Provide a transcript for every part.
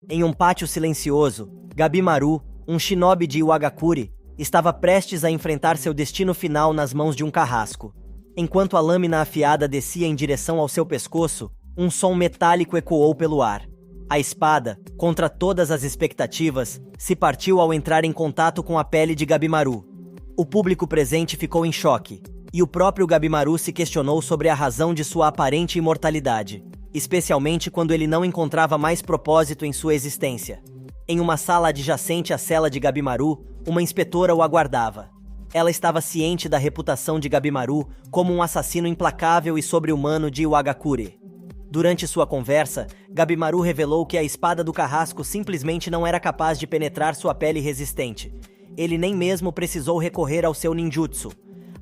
Em um pátio silencioso, Gabimaru, um shinobi de Iwagakure, estava prestes a enfrentar seu destino final nas mãos de um carrasco. Enquanto a lâmina afiada descia em direção ao seu pescoço, um som metálico ecoou pelo ar. A espada, contra todas as expectativas, se partiu ao entrar em contato com a pele de Gabimaru. O público presente ficou em choque, e o próprio Gabimaru se questionou sobre a razão de sua aparente imortalidade, especialmente quando ele não encontrava mais propósito em sua existência. Em uma sala adjacente à cela de Gabimaru, uma inspetora o aguardava. Ela estava ciente da reputação de Gabimaru como um assassino implacável e sobre-humano de Iwagakure. Durante sua conversa, Gabimaru revelou que a espada do carrasco simplesmente não era capaz de penetrar sua pele resistente. Ele nem mesmo precisou recorrer ao seu ninjutsu.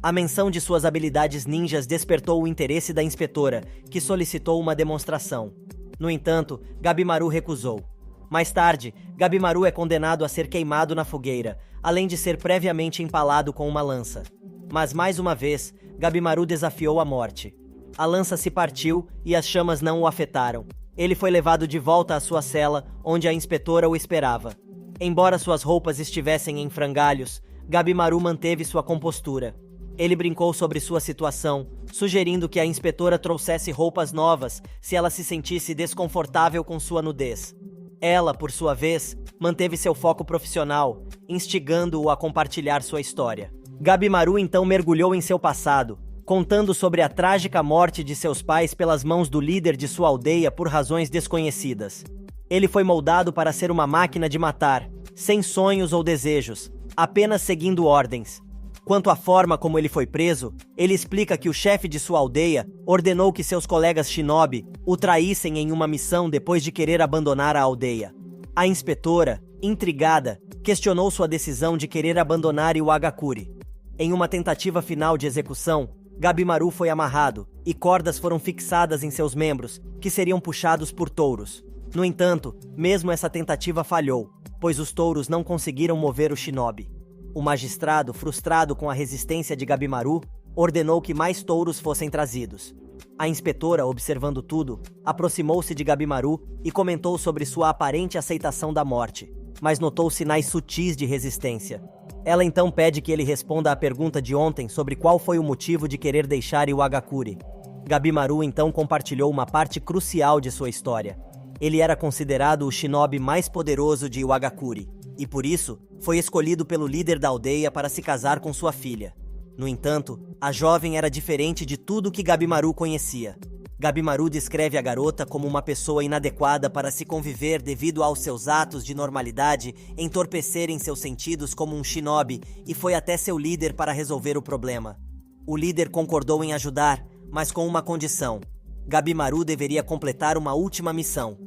A menção de suas habilidades ninjas despertou o interesse da inspetora, que solicitou uma demonstração. No entanto, Gabimaru recusou. Mais tarde, Gabimaru é condenado a ser queimado na fogueira, além de ser previamente empalado com uma lança. Mas mais uma vez, Gabimaru desafiou a morte. A lança se partiu e as chamas não o afetaram. Ele foi levado de volta à sua cela, onde a inspetora o esperava. Embora suas roupas estivessem em frangalhos, Gabimaru manteve sua compostura. Ele brincou sobre sua situação, sugerindo que a inspetora trouxesse roupas novas se ela se sentisse desconfortável com sua nudez. Ela, por sua vez, manteve seu foco profissional, instigando-o a compartilhar sua história. Gabimaru então mergulhou em seu passado, contando sobre a trágica morte de seus pais pelas mãos do líder de sua aldeia por razões desconhecidas. Ele foi moldado para ser uma máquina de matar, sem sonhos ou desejos, apenas seguindo ordens. Quanto à forma como ele foi preso, ele explica que o chefe de sua aldeia ordenou que seus colegas shinobi o traíssem em uma missão depois de querer abandonar a aldeia. A inspetora, intrigada, questionou sua decisão de querer abandonar Iwagakure. Em uma tentativa final de execução, Gabimaru foi amarrado, e cordas foram fixadas em seus membros, que seriam puxados por touros. No entanto, mesmo essa tentativa falhou, pois os touros não conseguiram mover o shinobi. O magistrado, frustrado com a resistência de Gabimaru, ordenou que mais touros fossem trazidos. A inspetora, observando tudo, aproximou-se de Gabimaru e comentou sobre sua aparente aceitação da morte, mas notou sinais sutis de resistência. Ela então pede que ele responda à pergunta de ontem sobre qual foi o motivo de querer deixar Iwagakure. Gabimaru então compartilhou uma parte crucial de sua história. Ele era considerado o shinobi mais poderoso de Iwagakure, e por isso, foi escolhido pelo líder da aldeia para se casar com sua filha. No entanto, a jovem era diferente de tudo que Gabimaru conhecia. Gabimaru descreve a garota como uma pessoa inadequada para se conviver devido aos seus atos de normalidade entorpecerem seus sentidos como um shinobi e foi até seu líder para resolver o problema. O líder concordou em ajudar, mas com uma condição. Gabimaru deveria completar uma última missão.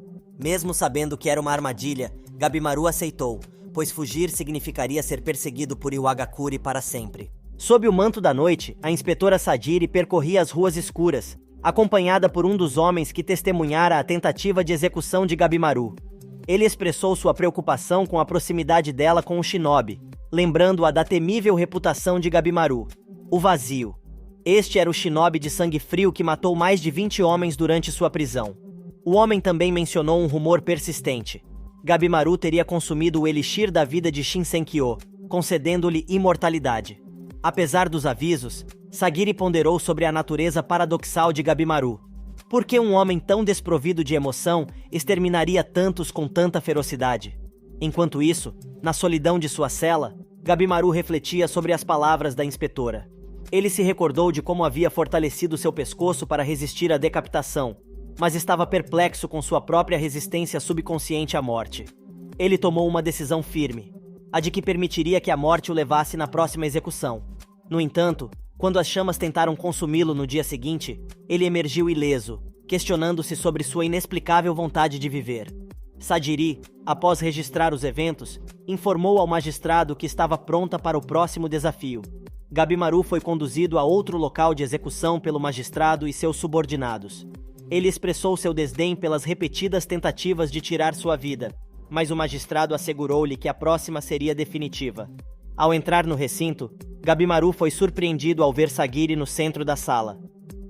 Mesmo sabendo que era uma armadilha, Gabimaru aceitou, pois fugir significaria ser perseguido por Iwagakure para sempre. Sob o manto da noite, a inspetora Sajiri percorria as ruas escuras, acompanhada por um dos homens que testemunhara a tentativa de execução de Gabimaru. Ele expressou sua preocupação com a proximidade dela com o shinobi, lembrando-a da temível reputação de Gabimaru. O vazio. Este era o shinobi de sangue frio que matou mais de 20 homens durante sua prisão. O homem também mencionou um rumor persistente. Gabimaru teria consumido o elixir da vida de Shinsenkyo, concedendo-lhe imortalidade. Apesar dos avisos, Sagiri ponderou sobre a natureza paradoxal de Gabimaru. Por que um homem tão desprovido de emoção exterminaria tantos com tanta ferocidade? Enquanto isso, na solidão de sua cela, Gabimaru refletia sobre as palavras da inspetora. Ele se recordou de como havia fortalecido seu pescoço para resistir à decapitação, mas estava perplexo com sua própria resistência subconsciente à morte. Ele tomou uma decisão firme, a de que permitiria que a morte o levasse na próxima execução. No entanto, quando as chamas tentaram consumi-lo no dia seguinte, ele emergiu ileso, questionando-se sobre sua inexplicável vontade de viver. Sajiri, após registrar os eventos, informou ao magistrado que estava pronta para o próximo desafio. Gabimaru foi conduzido a outro local de execução pelo magistrado e seus subordinados. Ele expressou seu desdém pelas repetidas tentativas de tirar sua vida, mas o magistrado assegurou-lhe que a próxima seria definitiva. Ao entrar no recinto, Gabimaru foi surpreendido ao ver Sagiri no centro da sala.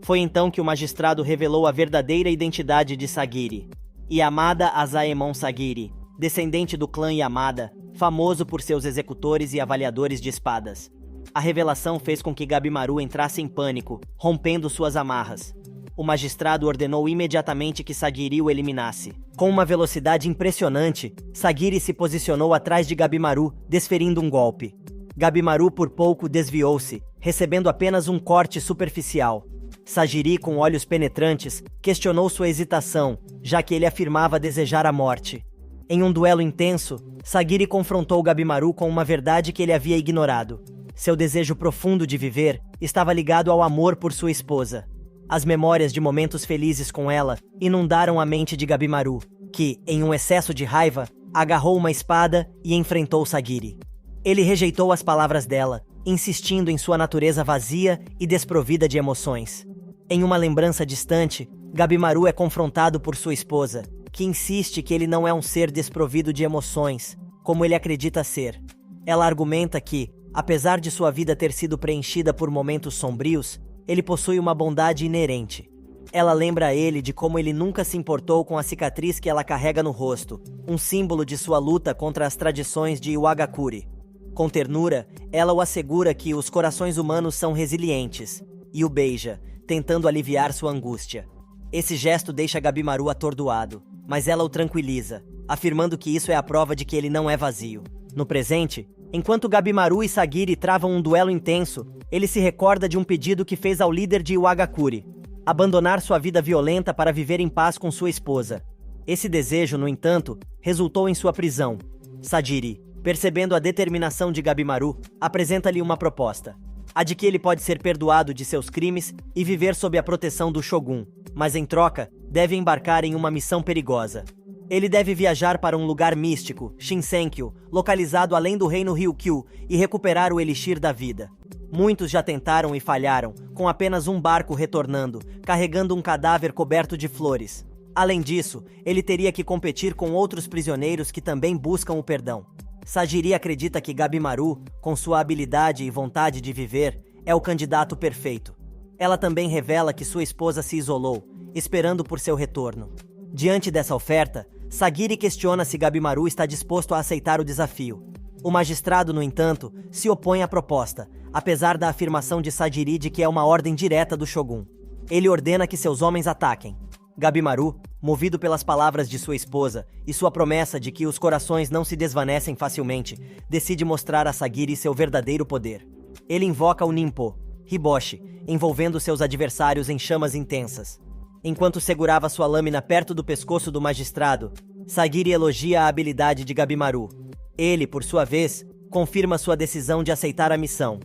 Foi então que o magistrado revelou a verdadeira identidade de Sagiri. Yamada Azaemon Sagiri, descendente do clã Yamada, famoso por seus executores e avaliadores de espadas. A revelação fez com que Gabimaru entrasse em pânico, rompendo suas amarras. O magistrado ordenou imediatamente que Sagiri o eliminasse. Com uma velocidade impressionante, Sagiri se posicionou atrás de Gabimaru, desferindo um golpe. Gabimaru por pouco desviou-se, recebendo apenas um corte superficial. Sagiri, com olhos penetrantes, questionou sua hesitação, já que ele afirmava desejar a morte. Em um duelo intenso, Sagiri confrontou Gabimaru com uma verdade que ele havia ignorado. Seu desejo profundo de viver estava ligado ao amor por sua esposa. As memórias de momentos felizes com ela inundaram a mente de Gabimaru, que, em um excesso de raiva, agarrou uma espada e enfrentou Sagiri. Ele rejeitou as palavras dela, insistindo em sua natureza vazia e desprovida de emoções. Em uma lembrança distante, Gabimaru é confrontado por sua esposa, que insiste que ele não é um ser desprovido de emoções, como ele acredita ser. Ela argumenta que, apesar de sua vida ter sido preenchida por momentos sombrios, ele possui uma bondade inerente. Ela lembra a ele de como ele nunca se importou com a cicatriz que ela carrega no rosto, um símbolo de sua luta contra as tradições de Iwagakure. Com ternura, ela o assegura que os corações humanos são resilientes, e o beija, tentando aliviar sua angústia. Esse gesto deixa Gabimaru atordoado, mas ela o tranquiliza, afirmando que isso é a prova de que ele não é vazio. No presente, enquanto Gabimaru e Sagiri travam um duelo intenso, ele se recorda de um pedido que fez ao líder de Iwagakure: abandonar sua vida violenta para viver em paz com sua esposa. Esse desejo, no entanto, resultou em sua prisão. Sagiri, percebendo a determinação de Gabimaru, apresenta-lhe uma proposta: a de que ele pode ser perdoado de seus crimes e viver sob a proteção do Shogun, mas em troca, deve embarcar em uma missão perigosa. Ele deve viajar para um lugar místico, Shinsenkyo, localizado além do reino Ryukyu, e recuperar o Elixir da Vida. Muitos já tentaram e falharam, com apenas um barco retornando, carregando um cadáver coberto de flores. Além disso, ele teria que competir com outros prisioneiros que também buscam o perdão. Sagiri acredita que Gabimaru, com sua habilidade e vontade de viver, é o candidato perfeito. Ela também revela que sua esposa se isolou, esperando por seu retorno. Diante dessa oferta, Sagiri questiona se Gabimaru está disposto a aceitar o desafio. O magistrado, no entanto, se opõe à proposta, apesar da afirmação de Sagiri de que é uma ordem direta do Shogun. Ele ordena que seus homens ataquem. Gabimaru, movido pelas palavras de sua esposa e sua promessa de que os corações não se desvanecem facilmente, decide mostrar a Sagiri seu verdadeiro poder. Ele invoca o Ninpo, Hiboshi, envolvendo seus adversários em chamas intensas. Enquanto segurava sua lâmina perto do pescoço do magistrado, Sagiri elogia a habilidade de Gabimaru. Ele, por sua vez, confirma sua decisão de aceitar a missão.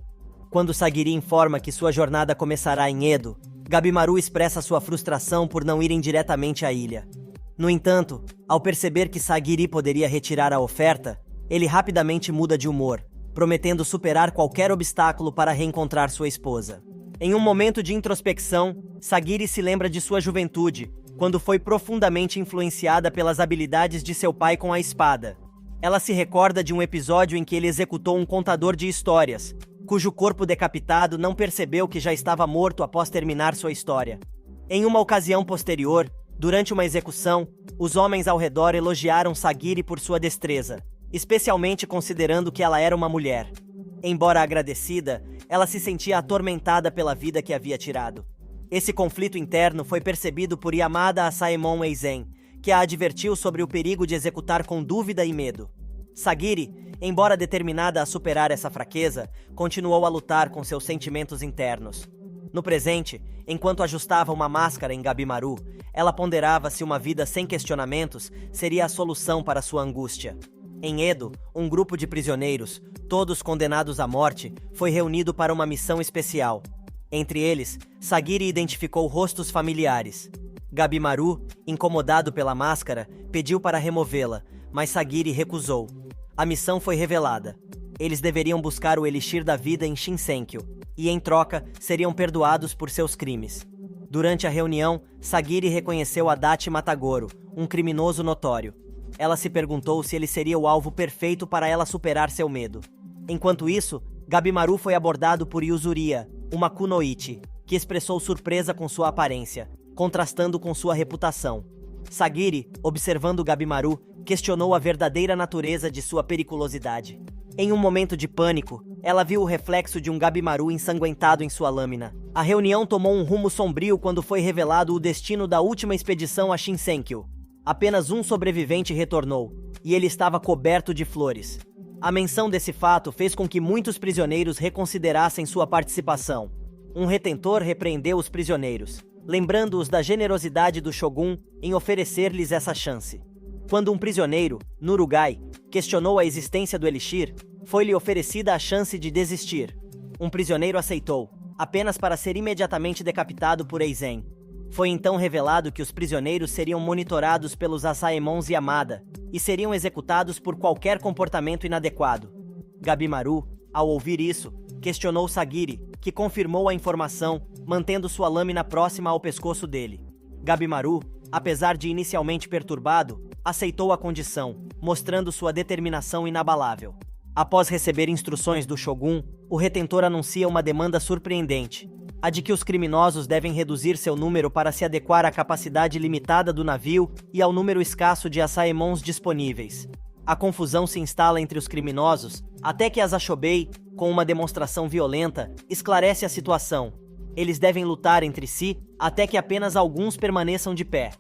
Quando Sagiri informa que sua jornada começará em Edo, Gabimaru expressa sua frustração por não irem diretamente à ilha. No entanto, ao perceber que Sagiri poderia retirar a oferta, ele rapidamente muda de humor, prometendo superar qualquer obstáculo para reencontrar sua esposa. Em um momento de introspecção, Sagiri se lembra de sua juventude, quando foi profundamente influenciada pelas habilidades de seu pai com a espada. Ela se recorda de um episódio em que ele executou um contador de histórias, cujo corpo decapitado não percebeu que já estava morto após terminar sua história. Em uma ocasião posterior, durante uma execução, os homens ao redor elogiaram Sagiri por sua destreza, especialmente considerando que ela era uma mulher. Embora agradecida, ela se sentia atormentada pela vida que havia tirado. Esse conflito interno foi percebido por Yamada Asaemon Eizen, que a advertiu sobre o perigo de executar com dúvida e medo. Sagiri, embora determinada a superar essa fraqueza, continuou a lutar com seus sentimentos internos. No presente, enquanto ajustava uma máscara em Gabimaru, ela ponderava se uma vida sem questionamentos seria a solução para sua angústia. Em Edo, um grupo de prisioneiros, todos condenados à morte, foi reunido para uma missão especial. Entre eles, Sagiri identificou rostos familiares. Gabimaru, incomodado pela máscara, pediu para removê-la, mas Sagiri recusou. A missão foi revelada. Eles deveriam buscar o Elixir da Vida em Shinsenkyo, e em troca, seriam perdoados por seus crimes. Durante a reunião, Sagiri reconheceu Adachi Matagoro, um criminoso notório. Ela se perguntou se ele seria o alvo perfeito para ela superar seu medo. Enquanto isso, Gabimaru foi abordado por Yuzuriya, uma kunoichi, que expressou surpresa com sua aparência, contrastando com sua reputação. Sagiri, observando Gabimaru, questionou a verdadeira natureza de sua periculosidade. Em um momento de pânico, ela viu o reflexo de um Gabimaru ensanguentado em sua lâmina. A reunião tomou um rumo sombrio quando foi revelado o destino da última expedição a Shinsenkyo. Apenas um sobrevivente retornou, e ele estava coberto de flores. A menção desse fato fez com que muitos prisioneiros reconsiderassem sua participação. Um retentor repreendeu os prisioneiros, lembrando-os da generosidade do Shogun em oferecer-lhes essa chance. Quando um prisioneiro, Nurugai, questionou a existência do elixir, foi-lhe oferecida a chance de desistir. Um prisioneiro aceitou, apenas para ser imediatamente decapitado por Eizen. Foi então revelado que os prisioneiros seriam monitorados pelos Asaemons Yamada e seriam executados por qualquer comportamento inadequado. Gabimaru, ao ouvir isso, questionou Sagiri, que confirmou a informação, mantendo sua lâmina próxima ao pescoço dele. Gabimaru, apesar de inicialmente perturbado, aceitou a condição, mostrando sua determinação inabalável. Após receber instruções do Shogun, o retentor anuncia uma demanda surpreendente: a de que os criminosos devem reduzir seu número para se adequar à capacidade limitada do navio e ao número escasso de Asaemons disponíveis. A confusão se instala entre os criminosos, até que Azashobei, com uma demonstração violenta, esclarece a situação. Eles devem lutar entre si até que apenas alguns permaneçam de pé.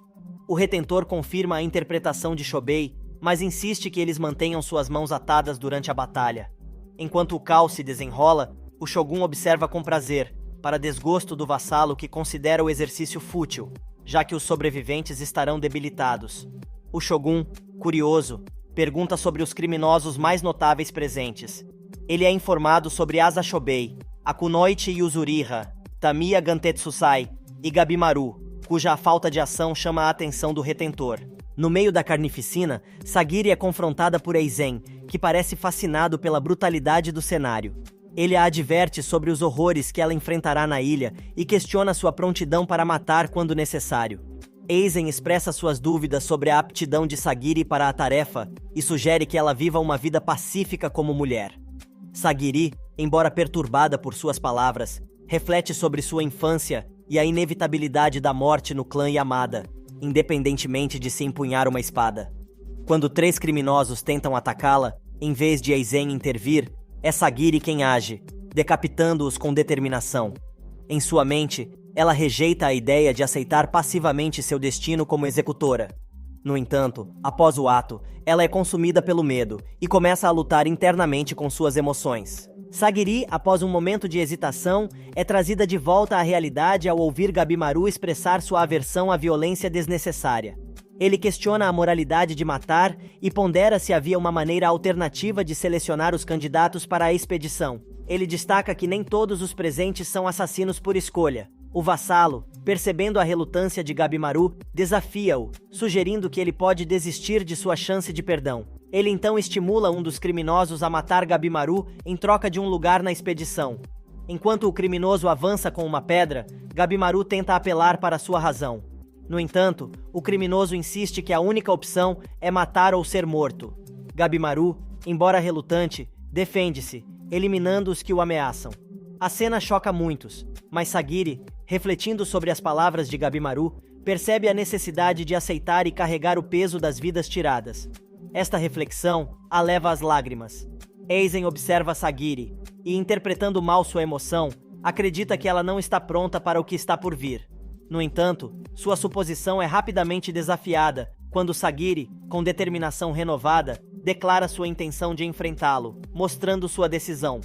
O retentor confirma a interpretação de Shobei, mas insiste que eles mantenham suas mãos atadas durante a batalha. Enquanto o caos se desenrola, o Shogun observa com prazer, para desgosto do vassalo que considera o exercício fútil, já que os sobreviventes estarão debilitados. O Shogun, curioso, pergunta sobre os criminosos mais notáveis presentes. Ele é informado sobre Azashobei, Akunoichi Yuzuriha, Tamiya Gantetsusai e Gabimaru, cuja falta de ação chama a atenção do retentor. No meio da carnificina, Sagiri é confrontada por Eizen, que parece fascinado pela brutalidade do cenário. Ele a adverte sobre os horrores que ela enfrentará na ilha e questiona sua prontidão para matar quando necessário. Eizen expressa suas dúvidas sobre a aptidão de Sagiri para a tarefa e sugere que ela viva uma vida pacífica como mulher. Sagiri, embora perturbada por suas palavras, reflete sobre sua infância e a inevitabilidade da morte no clã Yamada, independentemente de se empunhar uma espada. Quando 3 criminosos tentam atacá-la, em vez de Eizen intervir, é Sagiri quem age, decapitando-os com determinação. Em sua mente, ela rejeita a ideia de aceitar passivamente seu destino como executora. No entanto, após o ato, ela é consumida pelo medo e começa a lutar internamente com suas emoções. Sagiri, após um momento de hesitação, é trazida de volta à realidade ao ouvir Gabimaru expressar sua aversão à violência desnecessária. Ele questiona a moralidade de matar e pondera se havia uma maneira alternativa de selecionar os candidatos para a expedição. Ele destaca que nem todos os presentes são assassinos por escolha. O vassalo, percebendo a relutância de Gabimaru, desafia-o, sugerindo que ele pode desistir de sua chance de perdão. Ele então estimula um dos criminosos a matar Gabimaru em troca de um lugar na expedição. Enquanto o criminoso avança com uma pedra, Gabimaru tenta apelar para sua razão. No entanto, o criminoso insiste que a única opção é matar ou ser morto. Gabimaru, embora relutante, defende-se, eliminando os que o ameaçam. A cena choca muitos, mas Sagiri, refletindo sobre as palavras de Gabimaru, percebe a necessidade de aceitar e carregar o peso das vidas tiradas. Esta reflexão a leva às lágrimas. Eizen observa Sagiri e, interpretando mal sua emoção, acredita que ela não está pronta para o que está por vir. No entanto, sua suposição é rapidamente desafiada quando Sagiri, com determinação renovada, declara sua intenção de enfrentá-lo, mostrando sua decisão.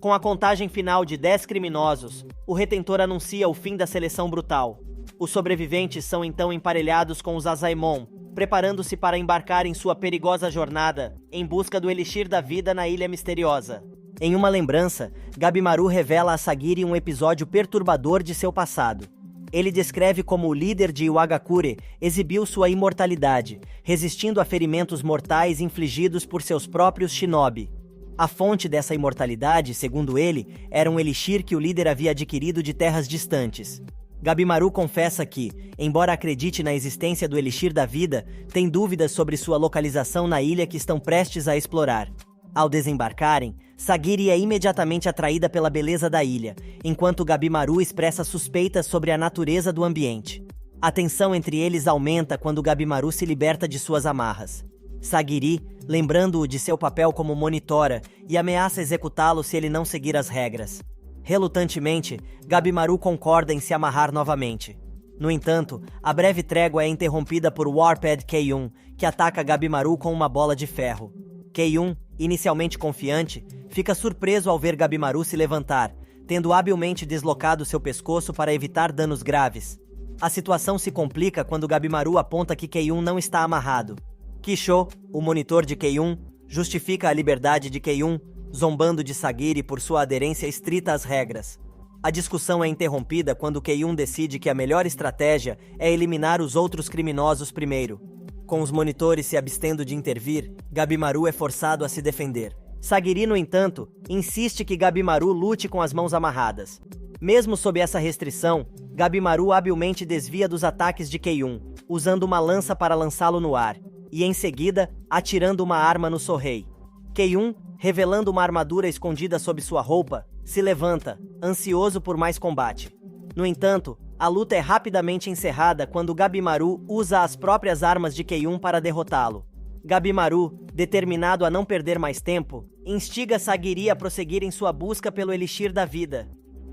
Com a contagem final de 10 criminosos, o retentor anuncia o fim da seleção brutal. Os sobreviventes são então emparelhados com os Asaemon, preparando-se para embarcar em sua perigosa jornada em busca do elixir da vida na Ilha Misteriosa. Em uma lembrança, Gabimaru revela a Sagiri um episódio perturbador de seu passado. Ele descreve como o líder de Iwagakure exibiu sua imortalidade, resistindo a ferimentos mortais infligidos por seus próprios shinobi. A fonte dessa imortalidade, segundo ele, era um elixir que o líder havia adquirido de terras distantes. Gabimaru confessa que, embora acredite na existência do elixir da vida, tem dúvidas sobre sua localização na ilha que estão prestes a explorar. Ao desembarcarem, Sagiri é imediatamente atraída pela beleza da ilha, enquanto Gabimaru expressa suspeitas sobre a natureza do ambiente. A tensão entre eles aumenta quando Gabimaru se liberta de suas amarras. Sagiri, lembrando-o de seu papel como monitora, e ameaça executá-lo se ele não seguir as regras. Relutantemente, Gabimaru concorda em se amarrar novamente. No entanto, a breve trégua é interrompida por Warped Keyun, que ataca Gabimaru com uma bola de ferro. Keyun, inicialmente confiante, fica surpreso ao ver Gabimaru se levantar, tendo habilmente deslocado seu pescoço para evitar danos graves. A situação se complica quando Gabimaru aponta que Keyun não está amarrado. Kisho, o monitor de Keyun, justifica a liberdade de Keyun, zombando de Sagiri por sua aderência estrita às regras. A discussão é interrompida quando Keyun decide que a melhor estratégia é eliminar os outros criminosos primeiro. Com os monitores se abstendo de intervir, Gabimaru é forçado a se defender. Sagiri, no entanto, insiste que Gabimaru lute com as mãos amarradas. Mesmo sob essa restrição, Gabimaru habilmente desvia dos ataques de Keyun, usando uma lança para lançá-lo no ar, e em seguida, atirando uma arma no Sorrei. Keyun, revelando uma armadura escondida sob sua roupa, se levanta, ansioso por mais combate. No entanto, a luta é rapidamente encerrada quando Gabimaru usa as próprias armas de Keyun para derrotá-lo. Gabimaru, determinado a não perder mais tempo, instiga Sagiri a prosseguir em sua busca pelo Elixir da Vida.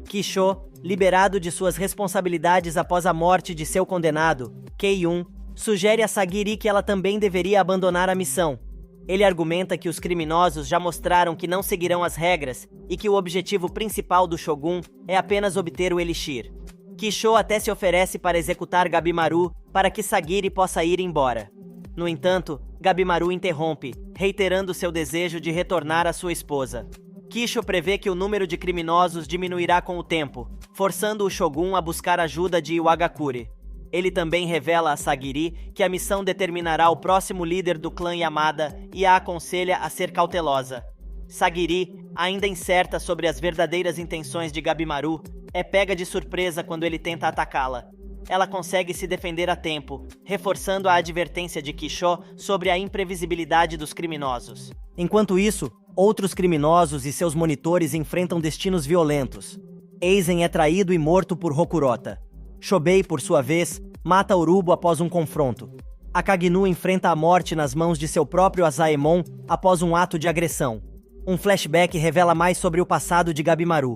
Kisho, liberado de suas responsabilidades após a morte de seu condenado, Keyun, sugere a Sagiri que ela também deveria abandonar a missão. Ele argumenta que os criminosos já mostraram que não seguirão as regras e que o objetivo principal do Shogun é apenas obter o Elixir. Kisho até se oferece para executar Gabimaru para que Sagiri possa ir embora. No entanto, Gabimaru interrompe, reiterando seu desejo de retornar à sua esposa. Kisho prevê que o número de criminosos diminuirá com o tempo, forçando o Shogun a buscar ajuda de Iwagakure. Ele também revela a Sagiri que a missão determinará o próximo líder do clã Yamada e a aconselha a ser cautelosa. Sagiri, ainda incerta sobre as verdadeiras intenções de Gabimaru, é pega de surpresa quando ele tenta atacá-la. Ela consegue se defender a tempo, reforçando a advertência de Kisho sobre a imprevisibilidade dos criminosos. Enquanto isso, outros criminosos e seus monitores enfrentam destinos violentos. Aizen é traído e morto por Rokurota. Shobei, por sua vez, mata Urubo após um confronto. Akaginu enfrenta a morte nas mãos de seu próprio Azaemon após um ato de agressão. Um flashback revela mais sobre o passado de Gabimaru.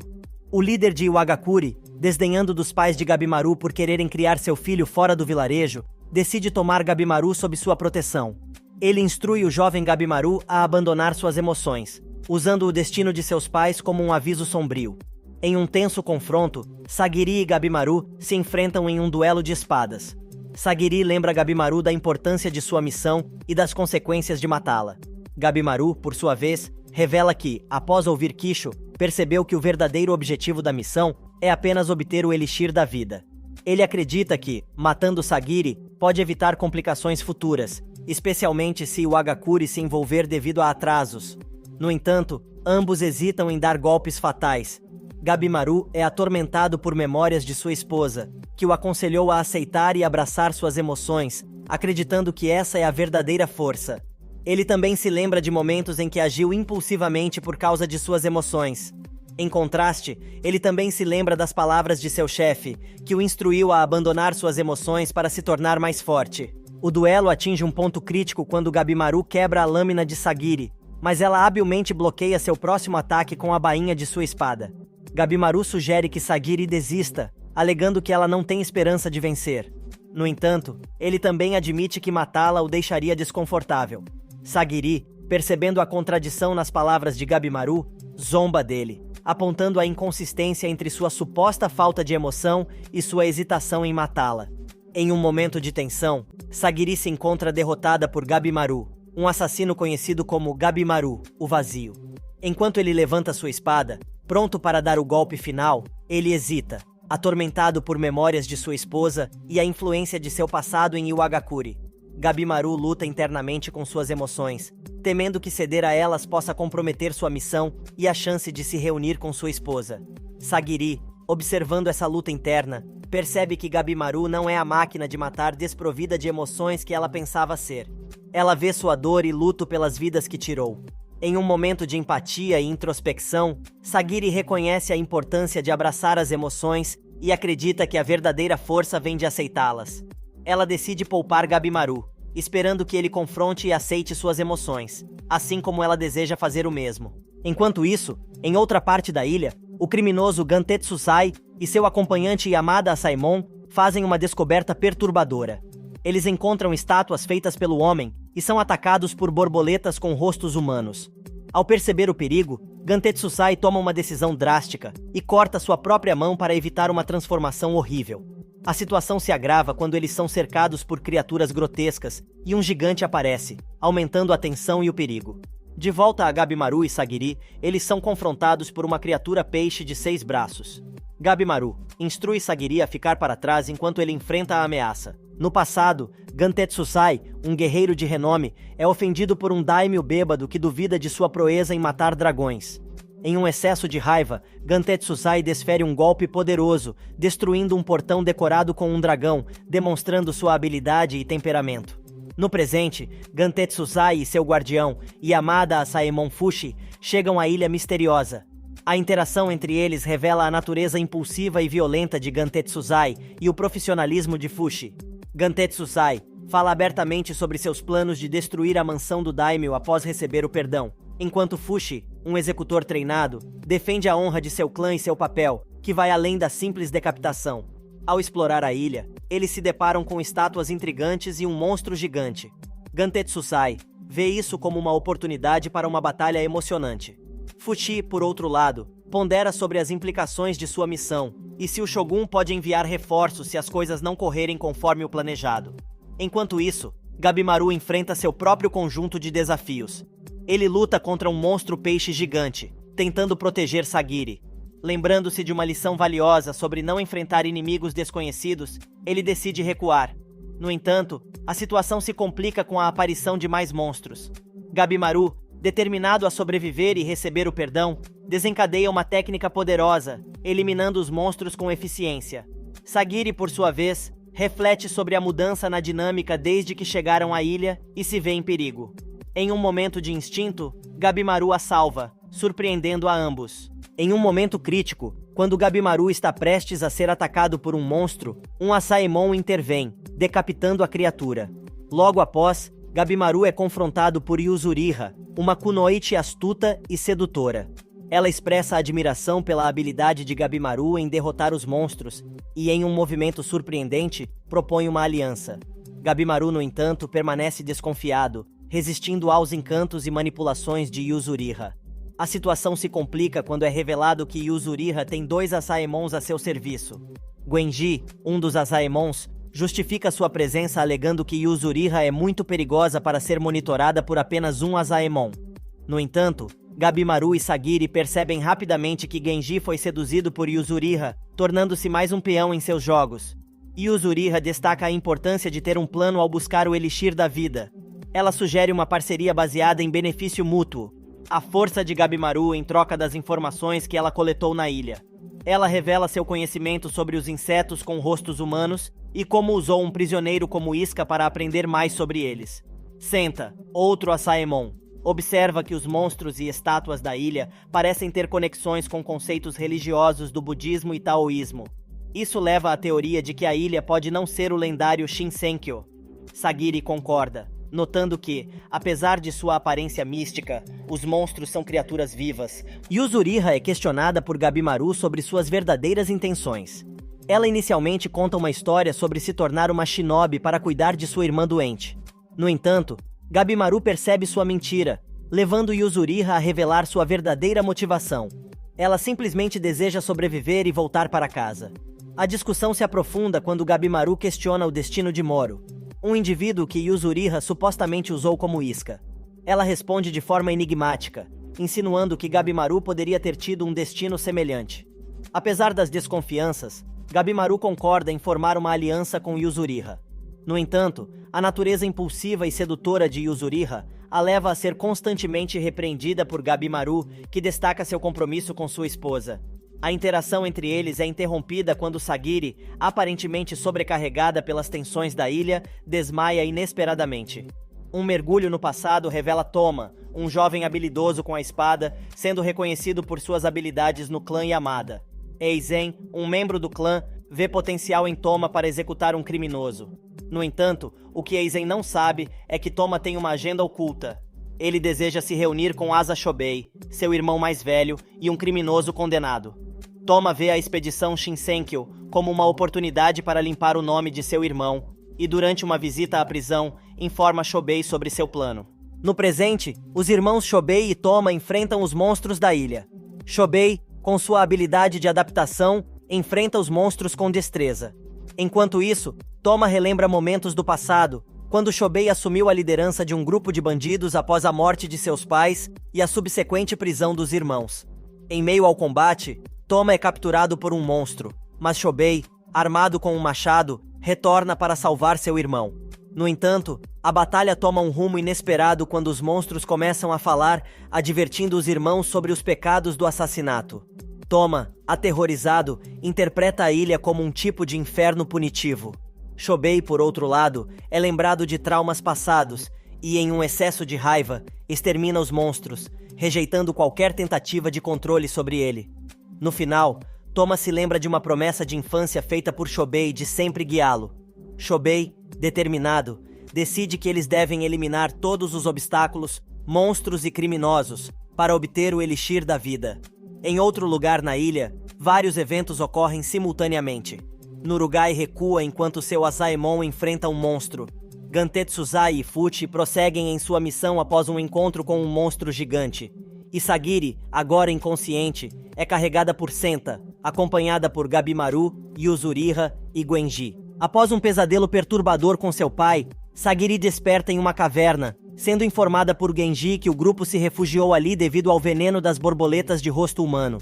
O líder de Iwagakure, desdenhando dos pais de Gabimaru por quererem criar seu filho fora do vilarejo, decide tomar Gabimaru sob sua proteção. Ele instrui o jovem Gabimaru a abandonar suas emoções, usando o destino de seus pais como um aviso sombrio. Em um tenso confronto, Sagiri e Gabimaru se enfrentam em um duelo de espadas. Sagiri lembra Gabimaru da importância de sua missão e das consequências de matá-la. Gabimaru, por sua vez, revela que, após ouvir Kisho, percebeu que o verdadeiro objetivo da missão é apenas obter o Elixir da Vida. Ele acredita que, matando Sagiri, pode evitar complicações futuras, especialmente se Iwagakure se envolver devido a atrasos. No entanto, ambos hesitam em dar golpes fatais. Gabimaru é atormentado por memórias de sua esposa, que o aconselhou a aceitar e abraçar suas emoções, acreditando que essa é a verdadeira força. Ele também se lembra de momentos em que agiu impulsivamente por causa de suas emoções. Em contraste, ele também se lembra das palavras de seu chefe, que o instruiu a abandonar suas emoções para se tornar mais forte. O duelo atinge um ponto crítico quando Gabimaru quebra a lâmina de Sagiri, mas ela habilmente bloqueia seu próximo ataque com a bainha de sua espada. Gabimaru sugere que Sagiri desista, alegando que ela não tem esperança de vencer. No entanto, ele também admite que matá-la o deixaria desconfortável. Sagiri, percebendo a contradição nas palavras de Gabimaru, zomba dele, apontando a inconsistência entre sua suposta falta de emoção e sua hesitação em matá-la. Em um momento de tensão, Sagiri se encontra derrotada por Gabimaru, um assassino conhecido como Gabimaru, o Vazio. Enquanto ele levanta sua espada, pronto para dar o golpe final, ele hesita, atormentado por memórias de sua esposa e a influência de seu passado em Iwagakure. Gabimaru luta internamente com suas emoções, temendo que ceder a elas possa comprometer sua missão e a chance de se reunir com sua esposa. Sagiri, observando essa luta interna, percebe que Gabimaru não é a máquina de matar desprovida de emoções que ela pensava ser. Ela vê sua dor e luto pelas vidas que tirou. Em um momento de empatia e introspecção, Sagiri reconhece a importância de abraçar as emoções e acredita que a verdadeira força vem de aceitá-las. Ela decide poupar Gabimaru, esperando que ele confronte e aceite suas emoções, assim como ela deseja fazer o mesmo. Enquanto isso, em outra parte da ilha, o criminoso Gantetsusai e seu acompanhante Yamada Asaemon fazem uma descoberta perturbadora. Eles encontram estátuas feitas pelo homem e são atacados por borboletas com rostos humanos. Ao perceber o perigo, Gantetsusai toma uma decisão drástica e corta sua própria mão para evitar uma transformação horrível. A situação se agrava quando eles são cercados por criaturas grotescas e um gigante aparece, aumentando a tensão e o perigo. De volta a Gabimaru e Sagiri, eles são confrontados por uma criatura peixe de 6 braços. Gabimaru instrui Sagiri a ficar para trás enquanto ele enfrenta a ameaça. No passado, Gantetsusai, um guerreiro de renome, é ofendido por um daimyo bêbado que duvida de sua proeza em matar dragões. Em um excesso de raiva, Gantetsusai desfere um golpe poderoso, destruindo um portão decorado com um dragão, demonstrando sua habilidade e temperamento. No presente, Gantetsusai e seu guardião, Yamada Asaemon Fushi, chegam à Ilha Misteriosa. A interação entre eles revela a natureza impulsiva e violenta de Gantetsusai e o profissionalismo de Fushi. Gantetsusai fala abertamente sobre seus planos de destruir a mansão do daimyo após receber o perdão, enquanto Fushi, um executor treinado, defende a honra de seu clã e seu papel, que vai além da simples decapitação. Ao explorar a ilha, eles se deparam com estátuas intrigantes e um monstro gigante. Gantetsusai vê isso como uma oportunidade para uma batalha emocionante. Fushi, por outro lado, pondera sobre as implicações de sua missão e se o Shogun pode enviar reforços se as coisas não correrem conforme o planejado. Enquanto isso, Gabimaru enfrenta seu próprio conjunto de desafios. Ele luta contra um monstro peixe gigante, tentando proteger Sagiri. Lembrando-se de uma lição valiosa sobre não enfrentar inimigos desconhecidos, ele decide recuar. No entanto, a situação se complica com a aparição de mais monstros. Gabimaru, determinado a sobreviver e receber o perdão, desencadeia uma técnica poderosa, eliminando os monstros com eficiência. Sagiri, por sua vez, reflete sobre a mudança na dinâmica desde que chegaram à ilha e se vê em perigo. Em um momento de instinto, Gabimaru a salva, surpreendendo a ambos. Em um momento crítico, quando Gabimaru está prestes a ser atacado por um monstro, um Asaemon intervém, decapitando a criatura. Logo após, Gabimaru é confrontado por Yuzuriha, uma kunoichi astuta e sedutora. Ela expressa admiração pela habilidade de Gabimaru em derrotar os monstros e, em um movimento surpreendente, propõe uma aliança. Gabimaru, no entanto, permanece desconfiado, resistindo aos encantos e manipulações de Yuzuriha. A situação se complica quando é revelado que Yuzuriha tem 2 Asaemons a seu serviço. Genji, um dos Asaemons, justifica sua presença alegando que Yuzuriha é muito perigosa para ser monitorada por apenas um Asaemon. No entanto, Gabimaru e Sagiri percebem rapidamente que Genji foi seduzido por Yuzuriha, tornando-se mais um peão em seus jogos. Yuzuriha destaca a importância de ter um plano ao buscar o Elixir da Vida. Ela sugere uma parceria baseada em benefício mútuo, a força de Gabimaru em troca das informações que ela coletou na ilha. Ela revela seu conhecimento sobre os insetos com rostos humanos e como usou um prisioneiro como isca para aprender mais sobre eles. Senta, outro Asaemon, observa que os monstros e estátuas da ilha parecem ter conexões com conceitos religiosos do budismo e taoísmo. Isso leva à teoria de que a ilha pode não ser o lendário Shinsenkyo. Sagiri concorda, notando que, apesar de sua aparência mística, os monstros são criaturas vivas. Yuzuriha é questionada por Gabimaru sobre suas verdadeiras intenções. Ela inicialmente conta uma história sobre se tornar uma shinobi para cuidar de sua irmã doente. No entanto, Gabimaru percebe sua mentira, levando Yuzuriha a revelar sua verdadeira motivação. Ela simplesmente deseja sobreviver e voltar para casa. A discussão se aprofunda quando Gabimaru questiona o destino de Moro, um indivíduo que Yuzuriha supostamente usou como isca. Ela responde de forma enigmática, insinuando que Gabimaru poderia ter tido um destino semelhante. Apesar das desconfianças, Gabimaru concorda em formar uma aliança com Yuzuriha. No entanto, a natureza impulsiva e sedutora de Yuzuriha a leva a ser constantemente repreendida por Gabimaru, que destaca seu compromisso com sua esposa. A interação entre eles é interrompida quando Sagiri, aparentemente sobrecarregada pelas tensões da ilha, desmaia inesperadamente. Um mergulho no passado revela Toma, um jovem habilidoso com a espada, sendo reconhecido por suas habilidades no clã Yamada. Eizen, um membro do clã, vê potencial em Toma para executar um criminoso. No entanto, o que Eizen não sabe é que Toma tem uma agenda oculta. Ele deseja se reunir com Asa Shobei, seu irmão mais velho e um criminoso condenado. Toma vê a expedição Shinsenkyo como uma oportunidade para limpar o nome de seu irmão e, durante uma visita à prisão, informa Shobei sobre seu plano. No presente, os irmãos Shobei e Toma enfrentam os monstros da ilha. Shobei, com sua habilidade de adaptação, enfrenta os monstros com destreza. Enquanto isso, Toma relembra momentos do passado, quando Shobei assumiu a liderança de um grupo de bandidos após a morte de seus pais e a subsequente prisão dos irmãos. Em meio ao combate, Toma é capturado por um monstro, mas Shobei, armado com um machado, retorna para salvar seu irmão. No entanto, a batalha toma um rumo inesperado quando os monstros começam a falar, advertindo os irmãos sobre os pecados do assassinato. Toma, aterrorizado, interpreta a ilha como um tipo de inferno punitivo. Shobei, por outro lado, é lembrado de traumas passados e, em um excesso de raiva, extermina os monstros, rejeitando qualquer tentativa de controle sobre ele. No final, Toma se lembra de uma promessa de infância feita por Shobei de sempre guiá-lo. Shobei, determinado, decide que eles devem eliminar todos os obstáculos, monstros e criminosos para obter o Elixir da Vida. Em outro lugar na ilha, vários eventos ocorrem simultaneamente. Nurugai recua enquanto seu Asaemon enfrenta um monstro. Gantetsuzai e Fuchi prosseguem em sua missão após um encontro com um monstro gigante. E Sagiri, agora inconsciente, é carregada por Senta, acompanhada por Gabimaru, Yuzuriha e Genji. Após um pesadelo perturbador com seu pai, Sagiri desperta em uma caverna, sendo informada por Genji que o grupo se refugiou ali devido ao veneno das borboletas de rosto humano.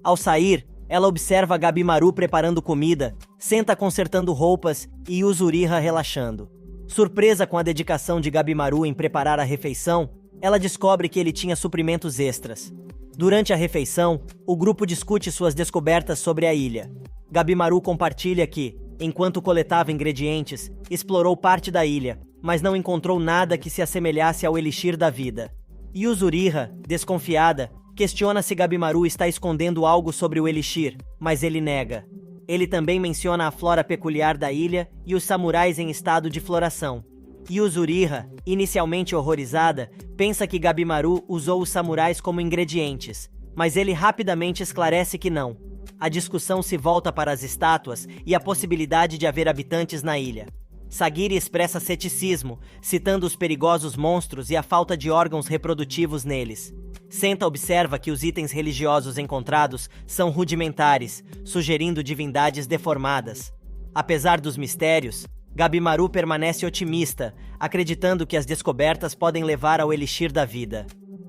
Ao sair, ela observa Gabimaru preparando comida, Senta consertando roupas e Yuzuriha relaxando. Surpresa com a dedicação de Gabimaru em preparar a refeição, ela descobre que ele tinha suprimentos extras. Durante a refeição, o grupo discute suas descobertas sobre a ilha. Gabimaru compartilha que, enquanto coletava ingredientes, explorou parte da ilha, mas não encontrou nada que se assemelhasse ao Elixir da Vida. Yuzuriha, desconfiada, questiona se Gabimaru está escondendo algo sobre o Elixir, mas ele nega. Ele também menciona a flora peculiar da ilha e os samurais em estado de floração. Yuzuriha, inicialmente horrorizada, pensa que Gabimaru usou os samurais como ingredientes, mas ele rapidamente esclarece que não. A discussão se volta para as estátuas e a possibilidade de haver habitantes na ilha. Sagiri expressa ceticismo, citando os perigosos monstros e a falta de órgãos reprodutivos neles. Senta observa que os itens religiosos encontrados são rudimentares, sugerindo divindades deformadas. Apesar dos mistérios, Gabimaru permanece otimista, acreditando que as descobertas podem levar ao Elixir da Vida.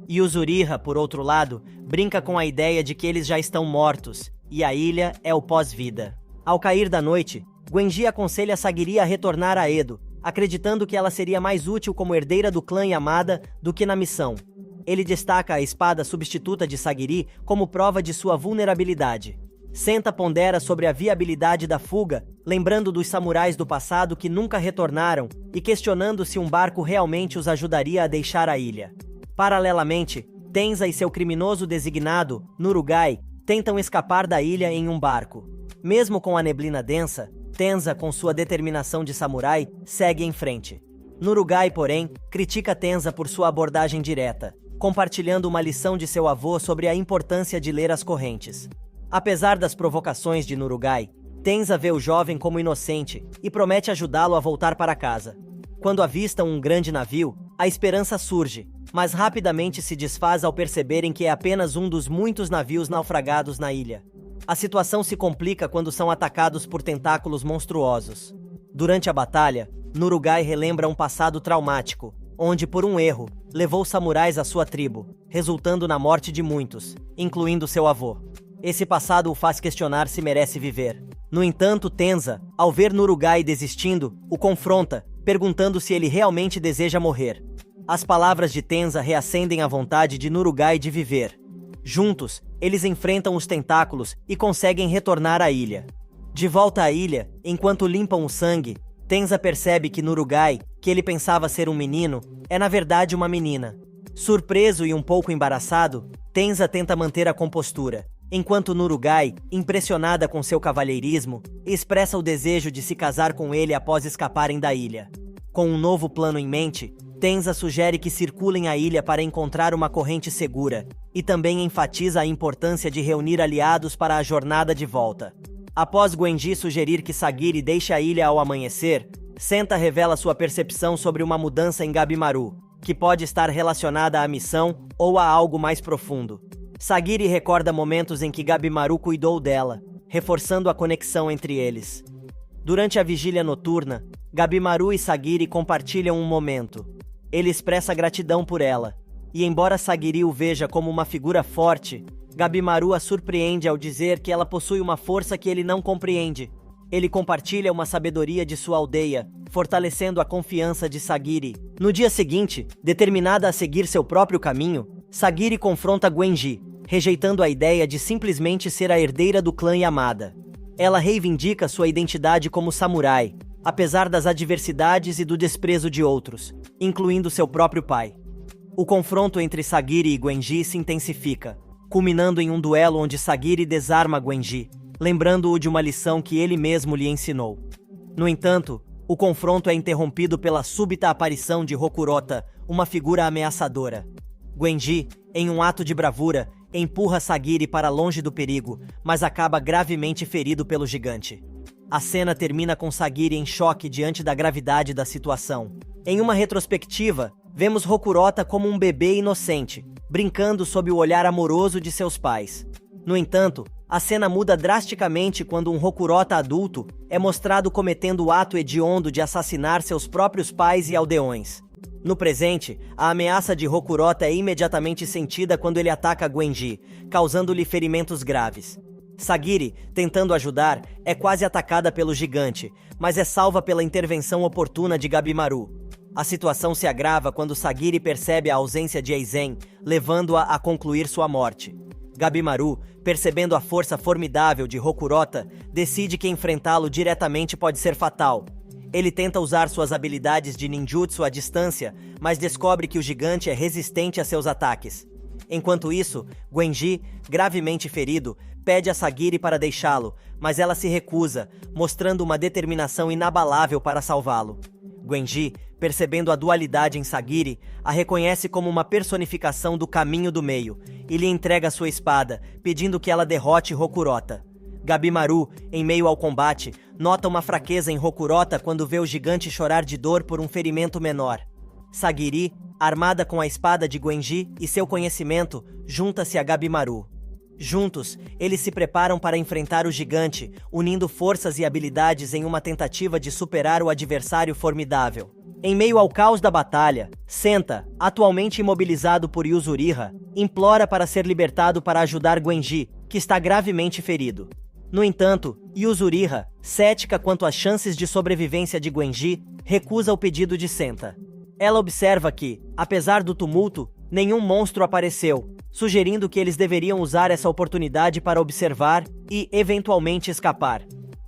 Yuzuriha, por outro lado, brinca com a ideia de que eles já estão mortos, e a ilha é o pós-vida. Ao cair da noite, Genji aconselha Sagiri a retornar a Edo, acreditando que ela seria mais útil como herdeira do clã Yamada do que na missão. Ele destaca a espada substituta de Sagiri como prova de sua vulnerabilidade. Senta pondera sobre a viabilidade da fuga, lembrando dos samurais do passado que nunca retornaram e questionando se um barco realmente os ajudaria a deixar a ilha. Paralelamente, Tenza e seu criminoso designado, Nurugai, tentam escapar da ilha em um barco. Mesmo com a neblina densa, Tenza, com sua determinação de samurai, segue em frente. Nurugai, porém, critica Tenza por sua abordagem direta, compartilhando uma lição de seu avô sobre a importância de ler as correntes. Apesar das provocações de Nurugai, Tenza vê o jovem como inocente e promete ajudá-lo a voltar para casa. Quando avistam um grande navio, a esperança surge, mas rapidamente se desfaz ao perceberem que é apenas um dos muitos navios naufragados na ilha. A situação se complica quando são atacados por tentáculos monstruosos. Durante a batalha, Nurugai relembra um passado traumático, onde, por um erro, levou samurais à sua tribo, resultando na morte de muitos, incluindo seu avô. Esse passado o faz questionar se merece viver. No entanto, Tenza, ao ver Nurugai desistindo, o confronta, perguntando se ele realmente deseja morrer. As palavras de Tenza reacendem a vontade de Nurugai de viver. Juntos, eles enfrentam os tentáculos e conseguem retornar à ilha. De volta à ilha, enquanto limpam o sangue, Tenza percebe que Nurugai, que ele pensava ser um menino, é na verdade uma menina. Surpreso e um pouco embaraçado, Tenza tenta manter a compostura. enquanto Nurugai, impressionada com seu cavalheirismo, expressa o desejo de se casar com ele após escaparem da ilha. Com um novo plano em mente, Tenza sugere que circulem a ilha para encontrar uma corrente segura, e também enfatiza a importância de reunir aliados para a jornada de volta. Após Gwenji sugerir que Sagiri deixe a ilha ao amanhecer, Senta revela sua percepção sobre uma mudança em Gabimaru, que pode estar relacionada à missão ou a algo mais profundo. Sagiri recorda momentos em que Gabimaru cuidou dela, reforçando a conexão entre eles. Durante a vigília noturna, Gabimaru e Sagiri compartilham um momento. Ele expressa gratidão por ela, e embora Sagiri o veja como uma figura forte, Gabimaru a surpreende ao dizer que ela possui uma força que ele não compreende. Ele compartilha uma sabedoria de sua aldeia, fortalecendo a confiança de Sagiri. No dia seguinte, determinada a seguir seu próprio caminho, Sagiri confronta Gwenji, rejeitando a ideia de simplesmente ser a herdeira do clã Yamada. Ela reivindica sua identidade como samurai, apesar das adversidades e do desprezo de outros, incluindo seu próprio pai. O confronto entre Sagiri e Gwenji se intensifica, culminando em um duelo onde Sagiri desarma Gwenji, lembrando-o de uma lição que ele mesmo lhe ensinou. No entanto, o confronto é interrompido pela súbita aparição de Rokurota, uma figura ameaçadora. Gwenji, em um ato de bravura, empurra Sagiri para longe do perigo, mas acaba gravemente ferido pelo gigante. A cena termina com Sagiri em choque diante da gravidade da situação. Em uma retrospectiva, vemos Rokurota como um bebê inocente, brincando sob o olhar amoroso de seus pais. No entanto, a cena muda drasticamente quando um Rokurota adulto é mostrado cometendo o ato hediondo de assassinar seus próprios pais e aldeões. No presente, a ameaça de Rokurota é imediatamente sentida quando ele ataca Gwenji, causando-lhe ferimentos graves. Sagiri, tentando ajudar, é quase atacada pelo gigante, mas é salva pela intervenção oportuna de Gabimaru. A situação se agrava quando Sagiri percebe a ausência de Eizen, levando-a a concluir sua morte. Gabimaru, percebendo a força formidável de Rokurota, decide que enfrentá-lo diretamente pode ser fatal. Ele tenta usar suas habilidades de ninjutsu à distância, mas descobre que o gigante é resistente a seus ataques. Enquanto isso, Gwenji, gravemente ferido, pede a Sagiri para deixá-lo, mas ela se recusa, mostrando uma determinação inabalável para salvá-lo. Gwenji, percebendo a dualidade em Sagiri, a reconhece como uma personificação do caminho do meio, e lhe entrega sua espada, pedindo que ela derrote Rokurota. Gabimaru, em meio ao combate, nota uma fraqueza em Rokurota quando vê o gigante chorar de dor por um ferimento menor. Sagiri, armada com a espada de Gwenji e seu conhecimento, junta-se a Gabimaru. Juntos, eles se preparam para enfrentar o gigante, unindo forças e habilidades em uma tentativa de superar o adversário formidável. Em meio ao caos da batalha, Senta, atualmente imobilizado por Yuzuriha, implora para ser libertado para ajudar Gwenji, que está gravemente ferido. No entanto, Yuzuriha, cética quanto às chances de sobrevivência de Gwenji, recusa o pedido de Senta. Ela observa que, apesar do tumulto, nenhum monstro apareceu, sugerindo que eles deveriam usar essa oportunidade para observar e, eventualmente, escapar.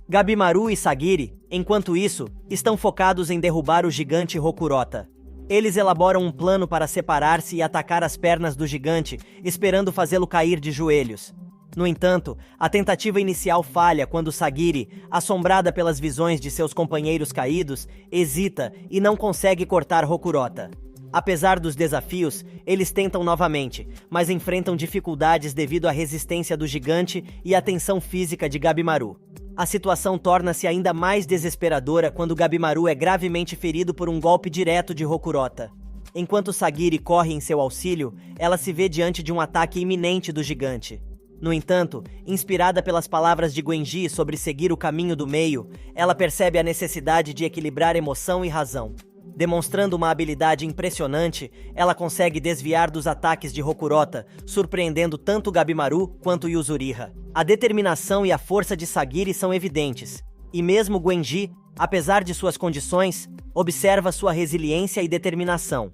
Gabimaru e Sagiri, enquanto isso, estão focados em derrubar o gigante Rokurota. Eles elaboram um plano para separar-se e atacar as pernas do gigante, esperando fazê-lo cair de joelhos. No entanto, a tentativa inicial falha quando Sagiri, assombrada pelas visões de seus companheiros caídos, hesita e não consegue cortar Rokurota. Apesar dos desafios, eles tentam novamente, mas enfrentam dificuldades devido à resistência do gigante e à tensão física de Gabimaru. A situação torna-se ainda mais desesperadora quando Gabimaru é gravemente ferido por um golpe direto de Rokurota. Enquanto Sagiri corre em seu auxílio, ela se vê diante de um ataque iminente do gigante. No entanto, inspirada pelas palavras de Gwenji sobre seguir o caminho do meio, ela percebe a necessidade de equilibrar emoção e razão. Demonstrando uma habilidade impressionante, ela consegue desviar dos ataques de Rokurota, surpreendendo tanto Gabimaru quanto Yuzuriha. A determinação e a força de Sagiri são evidentes, e mesmo Gwenji, apesar de suas condições, observa sua resiliência e determinação.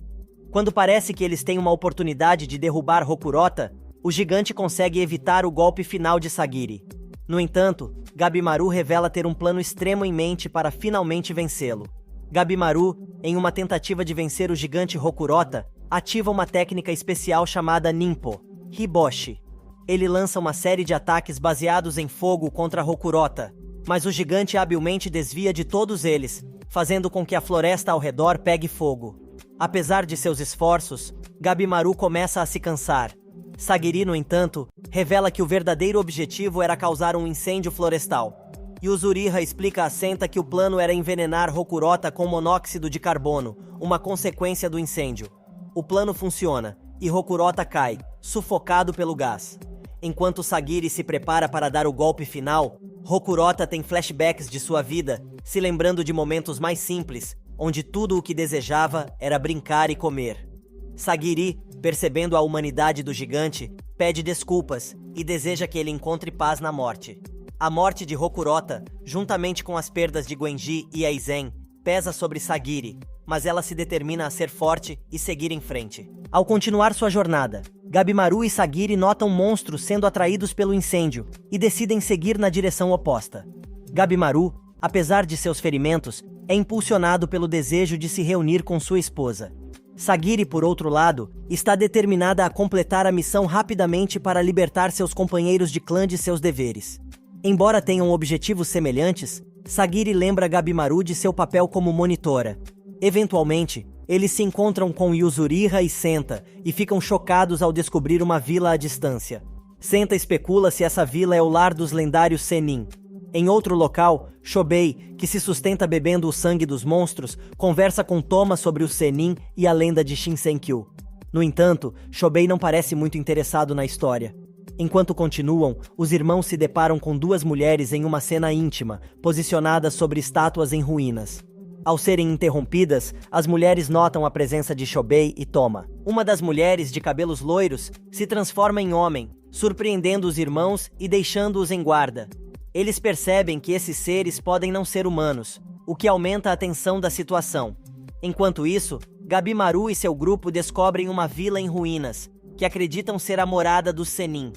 Quando parece que eles têm uma oportunidade de derrubar Rokurota, o gigante consegue evitar o golpe final de Sagiri. No entanto, Gabimaru revela ter um plano extremo em mente para finalmente vencê-lo. Gabimaru, em uma tentativa de vencer o gigante Rokurota, ativa uma técnica especial chamada Ninpo, Hiboshi. Ele lança uma série de ataques baseados em fogo contra Rokurota, mas o gigante habilmente desvia de todos eles, fazendo com que a floresta ao redor pegue fogo. Apesar de seus esforços, Gabimaru começa a se cansar. Sagiri, no entanto, revela que o verdadeiro objetivo era causar um incêndio florestal. E Uzuriha explica a Senta que o plano era envenenar Rokurota com monóxido de carbono, uma consequência do incêndio. O plano funciona, e Rokurota cai, sufocado pelo gás. Enquanto Sagiri se prepara para dar o golpe final, Rokurota tem flashbacks de sua vida, se lembrando de momentos mais simples, onde tudo o que desejava era brincar e comer. Sagiri, percebendo a humanidade do gigante, pede desculpas e deseja que ele encontre paz na morte. A morte de Rokurota, juntamente com as perdas de Genji e Aizen, pesa sobre Sagiri, mas ela se determina a ser forte e seguir em frente. Ao continuar sua jornada, Gabimaru e Sagiri notam monstros sendo atraídos pelo incêndio e decidem seguir na direção oposta. Gabimaru, apesar de seus ferimentos, é impulsionado pelo desejo de se reunir com sua esposa. Sagiri, por outro lado, está determinada a completar a missão rapidamente para libertar seus companheiros de clã de seus deveres. Embora tenham objetivos semelhantes, Sagiri lembra Gabimaru de seu papel como monitora. Eventualmente, eles se encontram com Yuzuriha e Senta e ficam chocados ao descobrir uma vila à distância. Senta especula se essa vila é o lar dos lendários Sennin. Em outro local, Shobei, que se sustenta bebendo o sangue dos monstros, conversa com Toma sobre o Sennin e a lenda de Shinsenkyu. No entanto, Shobei não parece muito interessado na história. Enquanto continuam, os irmãos se deparam com duas mulheres em uma cena íntima, posicionadas sobre estátuas em ruínas. Ao serem interrompidas, as mulheres notam a presença de Shobei e Toma. Uma das mulheres, de cabelos loiros, se transforma em homem, surpreendendo os irmãos e deixando-os em guarda. Eles percebem que esses seres podem não ser humanos, o que aumenta a tensão da situação. Enquanto isso, Gabimaru e seu grupo descobrem uma vila em ruínas, que acreditam ser a morada dos Sennin.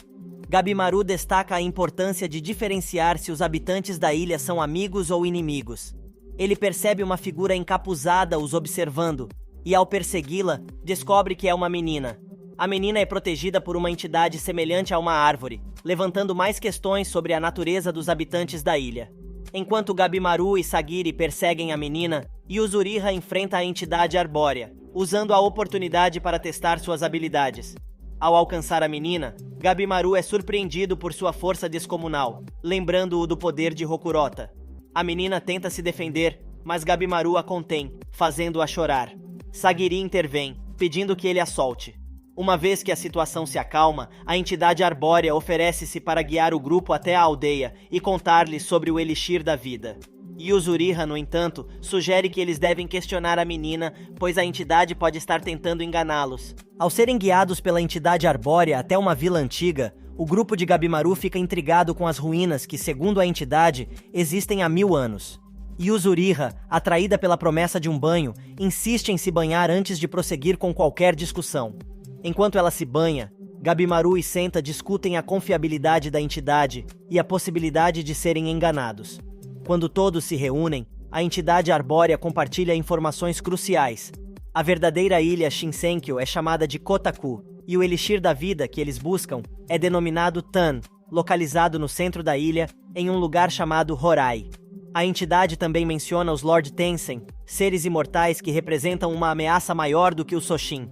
Gabimaru destaca a importância de diferenciar se os habitantes da ilha são amigos ou inimigos. Ele percebe uma figura encapuzada os observando, e ao persegui-la, descobre que é uma menina. A menina é protegida por uma entidade semelhante a uma árvore, levantando mais questões sobre a natureza dos habitantes da ilha. Enquanto Gabimaru e Sagiri perseguem a menina, Yuzuriha enfrenta a entidade arbórea, usando a oportunidade para testar suas habilidades. Ao alcançar a menina, Gabimaru é surpreendido por sua força descomunal, lembrando-o do poder de Rokurota. A menina tenta se defender, mas Gabimaru a contém, fazendo-a chorar. Sagiri intervém, pedindo que ele a solte. Uma vez que a situação se acalma, a entidade arbórea oferece-se para guiar o grupo até a aldeia e contar-lhes sobre o elixir da vida. Yuzuriha, no entanto, sugere que eles devem questionar a menina, pois a entidade pode estar tentando enganá-los. Ao serem guiados pela entidade arbórea até uma vila antiga, o grupo de Gabimaru fica intrigado com as ruínas que, segundo a entidade, existem há 1000 anos. Yuzuriha, atraída pela promessa de um banho, insiste em se banhar antes de prosseguir com qualquer discussão. Enquanto ela se banha, Gabimaru e Senta discutem a confiabilidade da entidade e a possibilidade de serem enganados. Quando todos se reúnem, a entidade arbórea compartilha informações cruciais. A verdadeira ilha Shinsenkyu é chamada de Kotaku, e o elixir da vida que eles buscam é denominado Tan, localizado no centro da ilha, em um lugar chamado Horai. A entidade também menciona os Lord Tensen, seres imortais que representam uma ameaça maior do que o Soshin.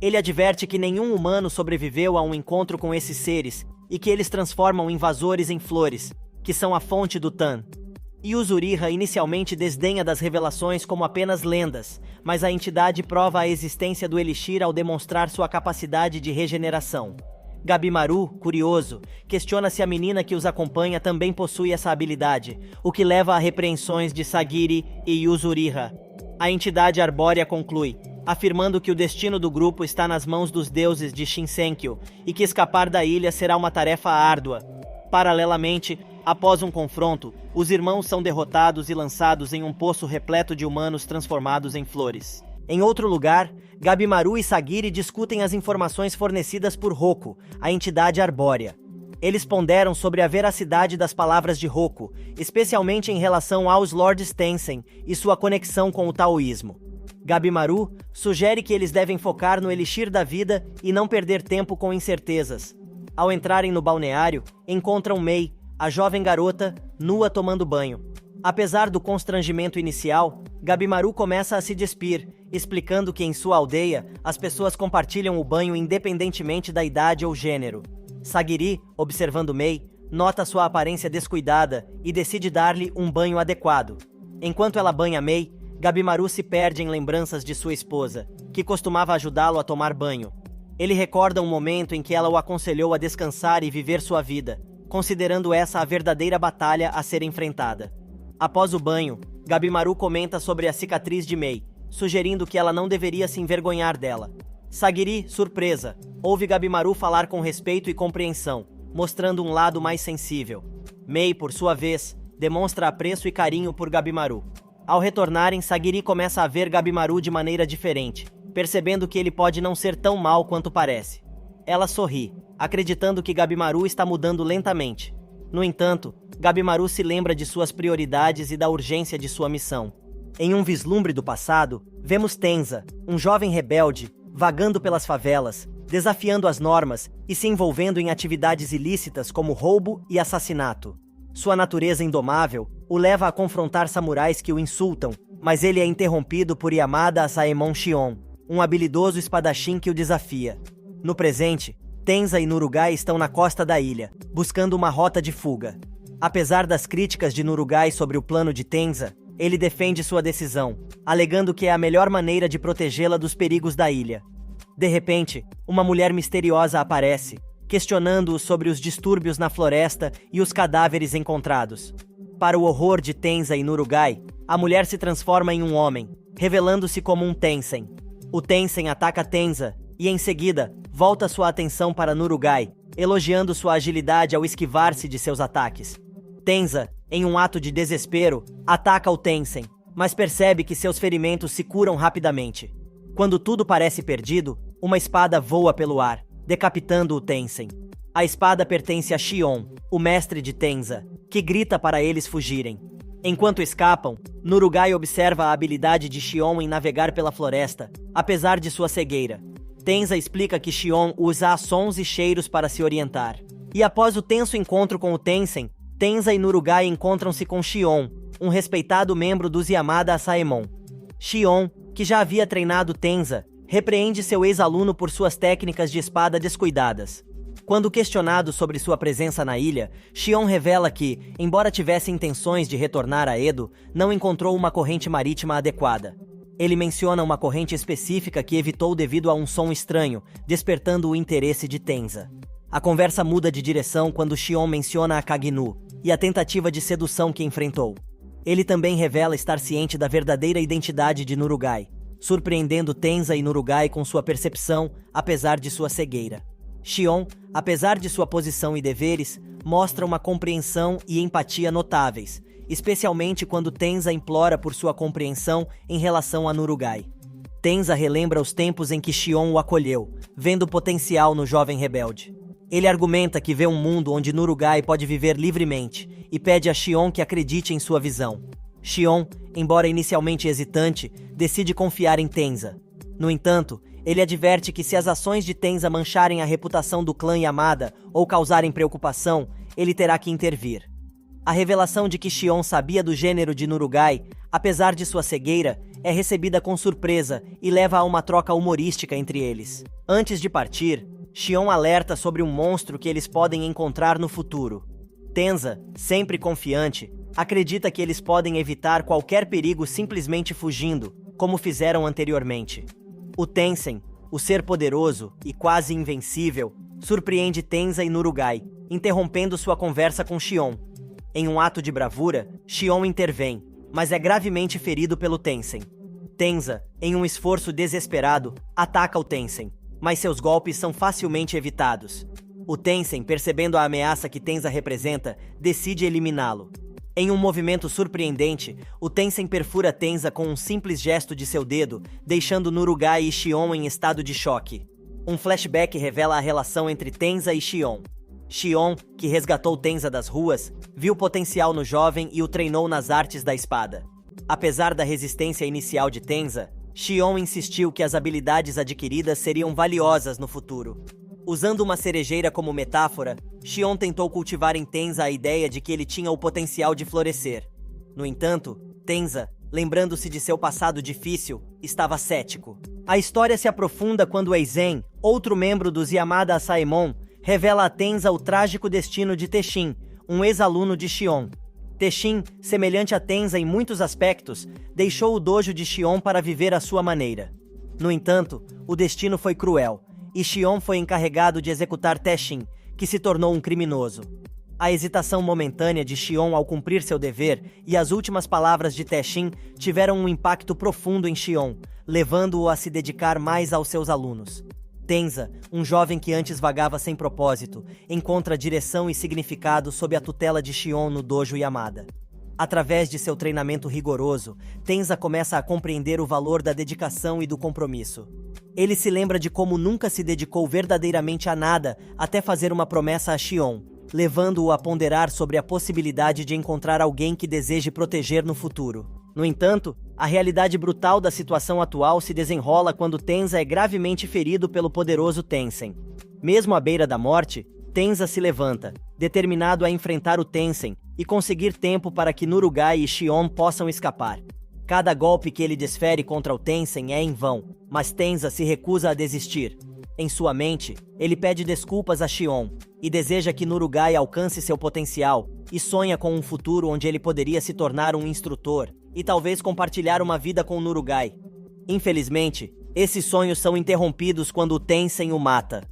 Ele adverte que nenhum humano sobreviveu a um encontro com esses seres e que eles transformam invasores em flores, que são a fonte do Tan. Yuzuriha inicialmente desdenha das revelações como apenas lendas, mas a entidade prova a existência do elixir ao demonstrar sua capacidade de regeneração. Gabimaru, curioso, questiona se a menina que os acompanha também possui essa habilidade, o que leva a repreensões de Sagiri e Yuzuriha. A entidade arbórea conclui, afirmando que o destino do grupo está nas mãos dos deuses de Shinsenkyu e que escapar da ilha será uma tarefa árdua. Paralelamente, após um confronto, os irmãos são derrotados e lançados em um poço repleto de humanos transformados em flores. Em outro lugar, Gabimaru e Sagiri discutem as informações fornecidas por Roku, a entidade arbórea. Eles ponderam sobre a veracidade das palavras de Roku, especialmente em relação aos Lords Tensen e sua conexão com o taoísmo. Gabimaru sugere que eles devem focar no elixir da vida e não perder tempo com incertezas. Ao entrarem no balneário, encontram Mei, a jovem garota, nua tomando banho. Apesar do constrangimento inicial, Gabimaru começa a se despir, explicando que em sua aldeia, as pessoas compartilham o banho independentemente da idade ou gênero. Sagiri, observando Mei, nota sua aparência descuidada e decide dar-lhe um banho adequado. Enquanto ela banha Mei, Gabimaru se perde em lembranças de sua esposa, que costumava ajudá-lo a tomar banho. Ele recorda um momento em que ela o aconselhou a descansar e viver sua vida, considerando essa a verdadeira batalha a ser enfrentada. Após o banho, Gabimaru comenta sobre a cicatriz de Mei, sugerindo que ela não deveria se envergonhar dela. Sagiri, surpresa, ouve Gabimaru falar com respeito e compreensão, mostrando um lado mais sensível. Mei, por sua vez, demonstra apreço e carinho por Gabimaru. Ao retornarem, Sagiri começa a ver Gabimaru de maneira diferente, percebendo que ele pode não ser tão mal quanto parece. Ela sorri, acreditando que Gabimaru está mudando lentamente. No entanto, Gabimaru se lembra de suas prioridades e da urgência de sua missão. Em um vislumbre do passado, vemos Tenza, um jovem rebelde, vagando pelas favelas, desafiando as normas e se envolvendo em atividades ilícitas como roubo e assassinato. Sua natureza indomável o leva a confrontar samurais que o insultam, mas ele é interrompido por Yamada Saemon Shion, um habilidoso espadachim que o desafia. No presente, Tenza e Nurugai estão na costa da ilha, buscando uma rota de fuga. Apesar das críticas de Nurugai sobre o plano de Tenza, ele defende sua decisão, alegando que é a melhor maneira de protegê-la dos perigos da ilha. De repente, uma mulher misteriosa aparece, questionando-o sobre os distúrbios na floresta e os cadáveres encontrados. Para o horror de Tenza e Nurugai, a mulher se transforma em um homem, revelando-se como um Tensen. O Tensen ataca Tenza e, em seguida, volta sua atenção para Nurugai, elogiando sua agilidade ao esquivar-se de seus ataques. Tenza, em um ato de desespero, ataca o Tensen, mas percebe que seus ferimentos se curam rapidamente. Quando tudo parece perdido, uma espada voa pelo ar, decapitando o Tensen. A espada pertence a Shion, o mestre de Tenza, que grita para eles fugirem. Enquanto escapam, Nurugai observa a habilidade de Shion em navegar pela floresta, apesar de sua cegueira. Tenza explica que Shion usa sons e cheiros para se orientar. E após o tenso encontro com o Tensen, Tenza e Nurugai encontram-se com Shion, um respeitado membro dos Yamada Saemon. Shion, que já havia treinado Tenza, repreende seu ex-aluno por suas técnicas de espada descuidadas. Quando questionado sobre sua presença na ilha, Shion revela que, embora tivesse intenções de retornar a Edo, não encontrou uma corrente marítima adequada. Ele menciona uma corrente específica que evitou devido a um som estranho, despertando o interesse de Tenza. A conversa muda de direção quando Shion menciona a Kaginu e a tentativa de sedução que enfrentou. Ele também revela estar ciente da verdadeira identidade de Nurugai, surpreendendo Tenza e Nurugai com sua percepção, apesar de sua cegueira. Shion, apesar de sua posição e deveres, mostra uma compreensão e empatia notáveis, especialmente quando Tenza implora por sua compreensão em relação a Nurugai. Tenza relembra os tempos em que Shion o acolheu, vendo potencial no jovem rebelde. Ele argumenta que vê um mundo onde Nurugai pode viver livremente e pede a Shion que acredite em sua visão. Shion, embora inicialmente hesitante, decide confiar em Tenza. No entanto, ele adverte que se as ações de Tenza mancharem a reputação do clã Yamada ou causarem preocupação, ele terá que intervir. A revelação de que Shion sabia do gênero de Nurugai, apesar de sua cegueira, é recebida com surpresa e leva a uma troca humorística entre eles. Antes de partir, Shion alerta sobre um monstro que eles podem encontrar no futuro. Tenza, sempre confiante, acredita que eles podem evitar qualquer perigo simplesmente fugindo, como fizeram anteriormente. O Tensen, o ser poderoso e quase invencível, surpreende Tenza e Nurugai, interrompendo sua conversa com Shion. Em um ato de bravura, Shion intervém, mas é gravemente ferido pelo Tensen. Tenza, em um esforço desesperado, ataca o Tensen, mas seus golpes são facilmente evitados. O Tensen, percebendo a ameaça que Tenza representa, decide eliminá-lo. Em um movimento surpreendente, o Tensen perfura Tenza com um simples gesto de seu dedo, deixando Nurugai e Shion em estado de choque. Um flashback revela a relação entre Tenza e Shion. Shion, que resgatou Tenza das ruas, viu potencial no jovem e o treinou nas artes da espada. Apesar da resistência inicial de Tenza, Shion insistiu que as habilidades adquiridas seriam valiosas no futuro. Usando uma cerejeira como metáfora, Xion tentou cultivar em Tenza a ideia de que ele tinha o potencial de florescer. No entanto, Tenza, lembrando-se de seu passado difícil, estava cético. A história se aprofunda quando Eizen, outro membro dos Yamada Asaemon, revela a Tenza o trágico destino de Teshin, um ex-aluno de Xion. Teshin, semelhante a Tenza em muitos aspectos, deixou o dojo de Xion para viver à sua maneira. No entanto, o destino foi cruel, e Xion foi encarregado de executar Teshin, que se tornou um criminoso. A hesitação momentânea de Xion ao cumprir seu dever e as últimas palavras de Teshin tiveram um impacto profundo em Xion, levando-o a se dedicar mais aos seus alunos. Tenza, um jovem que antes vagava sem propósito, encontra direção e significado sob a tutela de Xion no dojo Yamada. Através de seu treinamento rigoroso, Tenza começa a compreender o valor da dedicação e do compromisso. Ele se lembra de como nunca se dedicou verdadeiramente a nada até fazer uma promessa a Xion, levando-o a ponderar sobre a possibilidade de encontrar alguém que deseje proteger no futuro. No entanto, a realidade brutal da situação atual se desenrola quando Tenza é gravemente ferido pelo poderoso Tensem. Mesmo à beira da morte, Tenza se levanta, determinado a enfrentar o Tensem e conseguir tempo para que Nurugai e Xion possam escapar. Cada golpe que ele desfere contra o Tensem é em vão, mas Tenza se recusa a desistir. Em sua mente, ele pede desculpas a Xion e deseja que Nurugai alcance seu potencial e sonha com um futuro onde ele poderia se tornar um instrutor e talvez compartilhar uma vida com Nurugai. Infelizmente, esses sonhos são interrompidos quando o Tensem o mata.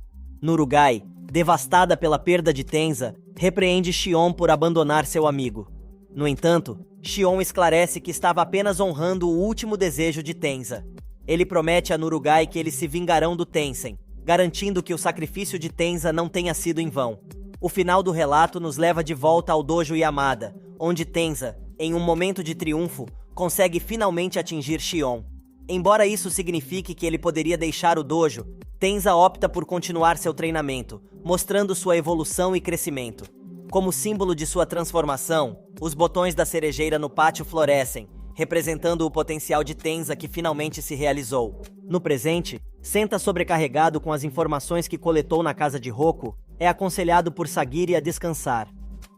Nurugai, devastada pela perda de Tenza, repreende Xion por abandonar seu amigo. No entanto, Xion esclarece que estava apenas honrando o último desejo de Tenza. Ele promete a Nurugai que eles se vingarão do Tensem, garantindo que o sacrifício de Tenza não tenha sido em vão. O final do relato nos leva de volta ao dojo Yamada, onde Tenza, em um momento de triunfo, consegue finalmente atingir Xion. Embora isso signifique que ele poderia deixar o dojo, Tenza opta por continuar seu treinamento, mostrando sua evolução e crescimento. Como símbolo de sua transformação, os botões da cerejeira no pátio florescem, representando o potencial de Tenza que finalmente se realizou. No presente, Senta sobrecarregado com as informações que coletou na casa de Roku, é aconselhado por Sagiri a descansar.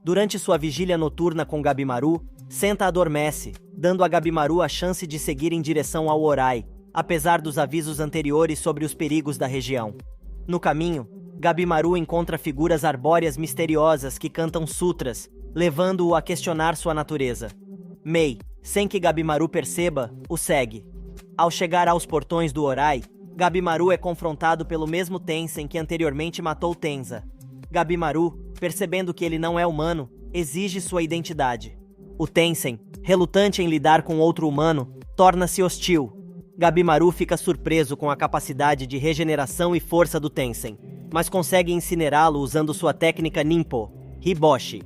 Durante sua vigília noturna com Gabimaru, Senta adormece, dando a Gabimaru a chance de seguir em direção ao Orai, apesar dos avisos anteriores sobre os perigos da região. No caminho, Gabimaru encontra figuras arbóreas misteriosas que cantam sutras, levando-o a questionar sua natureza. Mei, sem que Gabimaru perceba, o segue. Ao chegar aos portões do Orai, Gabimaru é confrontado pelo mesmo Tensem que anteriormente matou Tenza. Gabimaru, percebendo que ele não é humano, exige sua identidade. O Tensem, relutante em lidar com outro humano, torna-se hostil. Gabimaru fica surpreso com a capacidade de regeneração e força do Tensem, mas consegue incinerá-lo usando sua técnica Ninpo, Hiboshi.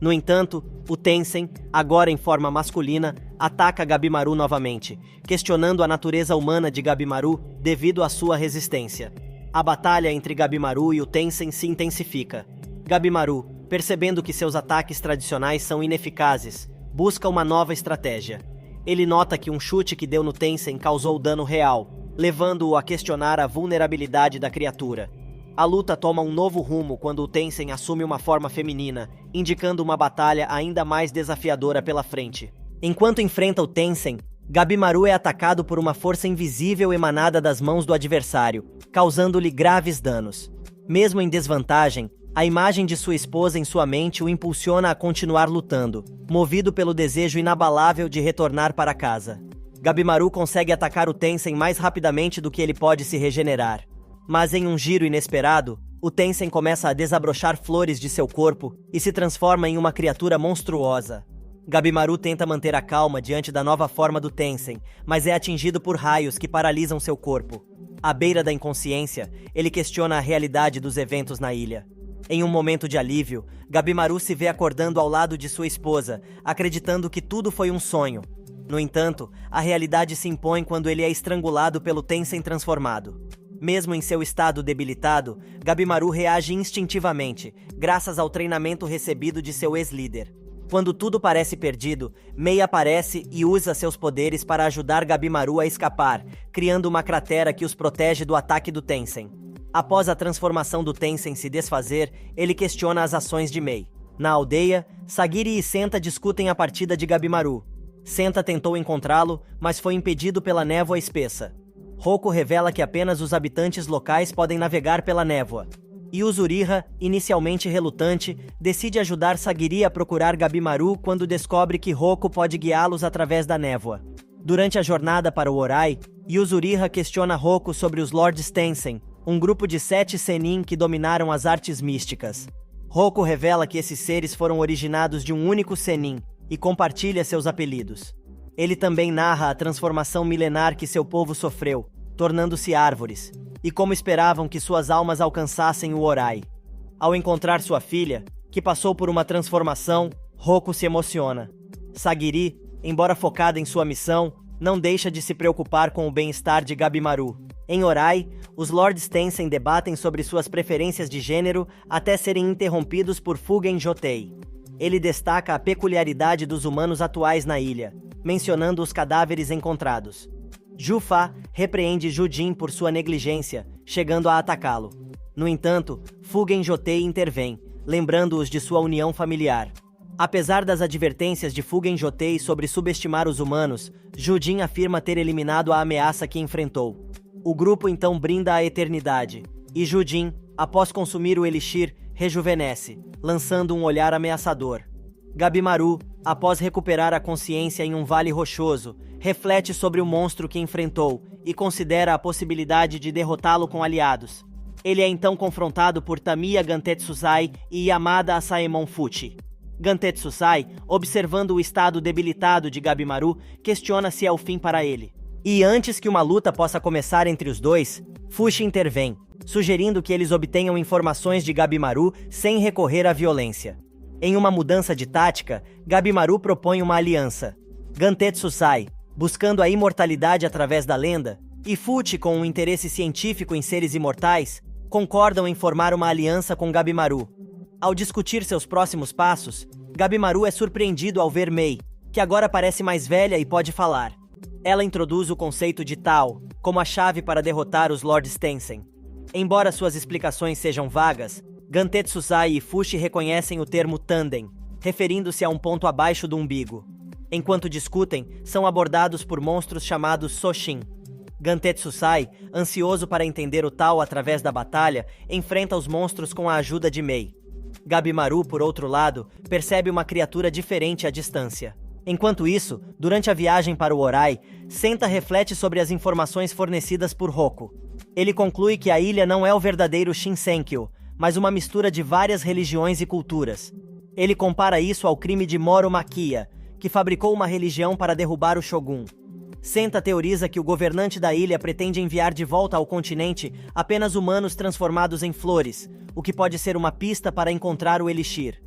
No entanto, o Tensem, agora em forma masculina, ataca Gabimaru novamente, questionando a natureza humana de Gabimaru devido à sua resistência. A batalha entre Gabimaru e o Tensem se intensifica. Gabimaru, percebendo que seus ataques tradicionais são ineficazes, busca uma nova estratégia. Ele nota que um chute que deu no Tensem causou dano real, levando-o a questionar a vulnerabilidade da criatura. A luta toma um novo rumo quando o Tensem assume uma forma feminina, indicando uma batalha ainda mais desafiadora pela frente. Enquanto enfrenta o Tensem, Gabimaru é atacado por uma força invisível emanada das mãos do adversário, causando-lhe graves danos. Mesmo em desvantagem, a imagem de sua esposa em sua mente o impulsiona a continuar lutando, movido pelo desejo inabalável de retornar para casa. Gabimaru consegue atacar o Tensem mais rapidamente do que ele pode se regenerar. Mas em um giro inesperado, o Tensem começa a desabrochar flores de seu corpo e se transforma em uma criatura monstruosa. Gabimaru tenta manter a calma diante da nova forma do Tensem, mas é atingido por raios que paralisam seu corpo. À beira da inconsciência, ele questiona a realidade dos eventos na ilha. Em um momento de alívio, Gabimaru se vê acordando ao lado de sua esposa, acreditando que tudo foi um sonho. No entanto, a realidade se impõe quando ele é estrangulado pelo Tensem transformado. Mesmo em seu estado debilitado, Gabimaru reage instintivamente, graças ao treinamento recebido de seu ex-líder. Quando tudo parece perdido, Mei aparece e usa seus poderes para ajudar Gabimaru a escapar, criando uma cratera que os protege do ataque do Tensem. Após a transformação do Tensem se desfazer, ele questiona as ações de Mei. Na aldeia, Sagiri e Senta discutem a partida de Gabimaru. Senta tentou encontrá-lo, mas foi impedido pela névoa espessa. Roku revela que apenas os habitantes locais podem navegar pela névoa. E Uzuriha, inicialmente relutante, decide ajudar Sagiri a procurar Gabimaru quando descobre que Roku pode guiá-los através da névoa. Durante a jornada para o Orai, Uzuriha questiona Roku sobre os Lords Tensem, um grupo de 7 Sennin que dominaram as artes místicas. Roku revela que esses seres foram originados de um único Sennin e compartilha seus apelidos. Ele também narra a transformação milenar que seu povo sofreu, tornando-se árvores, e como esperavam que suas almas alcançassem o Orai. Ao encontrar sua filha, que passou por uma transformação, Roku se emociona. Sagiri, embora focada em sua missão, não deixa de se preocupar com o bem-estar de Gabimaru. Em Orai, os Lords Tensem debatem sobre suas preferências de gênero até serem interrompidos por Fugen Jotei. Ele destaca a peculiaridade dos humanos atuais na ilha, mencionando os cadáveres encontrados. Jufa repreende Jujin por sua negligência, chegando a atacá-lo. No entanto, Fugen Jotei intervém, lembrando-os de sua união familiar. Apesar das advertências de Fugen Jotei sobre subestimar os humanos, Jujin afirma ter eliminado a ameaça que enfrentou. O grupo então brinda a eternidade, e Jujin, após consumir o elixir, rejuvenesce, lançando um olhar ameaçador. Gabimaru, após recuperar a consciência em um vale rochoso, reflete sobre o monstro que enfrentou e considera a possibilidade de derrotá-lo com aliados. Ele é então confrontado por Tamiya Gantetsusai e Yamada Asaemon Fuchi. Gantetsusai, observando o estado debilitado de Gabimaru, questiona se é o fim para ele. E antes que uma luta possa começar entre os dois, Fuchi intervém, sugerindo que eles obtenham informações de Gabimaru sem recorrer à violência. Em uma mudança de tática, Gabimaru propõe uma aliança. Gantetsusai, buscando a imortalidade através da lenda, e Fuchi, com um interesse científico em seres imortais, concordam em formar uma aliança com Gabimaru. Ao discutir seus próximos passos, Gabimaru é surpreendido ao ver Mei, que agora parece mais velha e pode falar. Ela introduz o conceito de Tao como a chave para derrotar os Lords Tensem. Embora suas explicações sejam vagas, Gantetsusai e Fuchi reconhecem o termo Tandem, referindo-se a um ponto abaixo do umbigo. Enquanto discutem, são abordados por monstros chamados Soshin. Gantetsusai, ansioso para entender o Tao através da batalha, enfrenta os monstros com a ajuda de Mei. Gabimaru, por outro lado, percebe uma criatura diferente à distância. Enquanto isso, durante a viagem para o Orai, Senta reflete sobre as informações fornecidas por Roku. Ele conclui que a ilha não é o verdadeiro Shinsenkyo, mas uma mistura de várias religiões e culturas. Ele compara isso ao crime de Moro Makia, que fabricou uma religião para derrubar o Shogun. Senta teoriza que o governante da ilha pretende enviar de volta ao continente apenas humanos transformados em flores, o que pode ser uma pista para encontrar o elixir.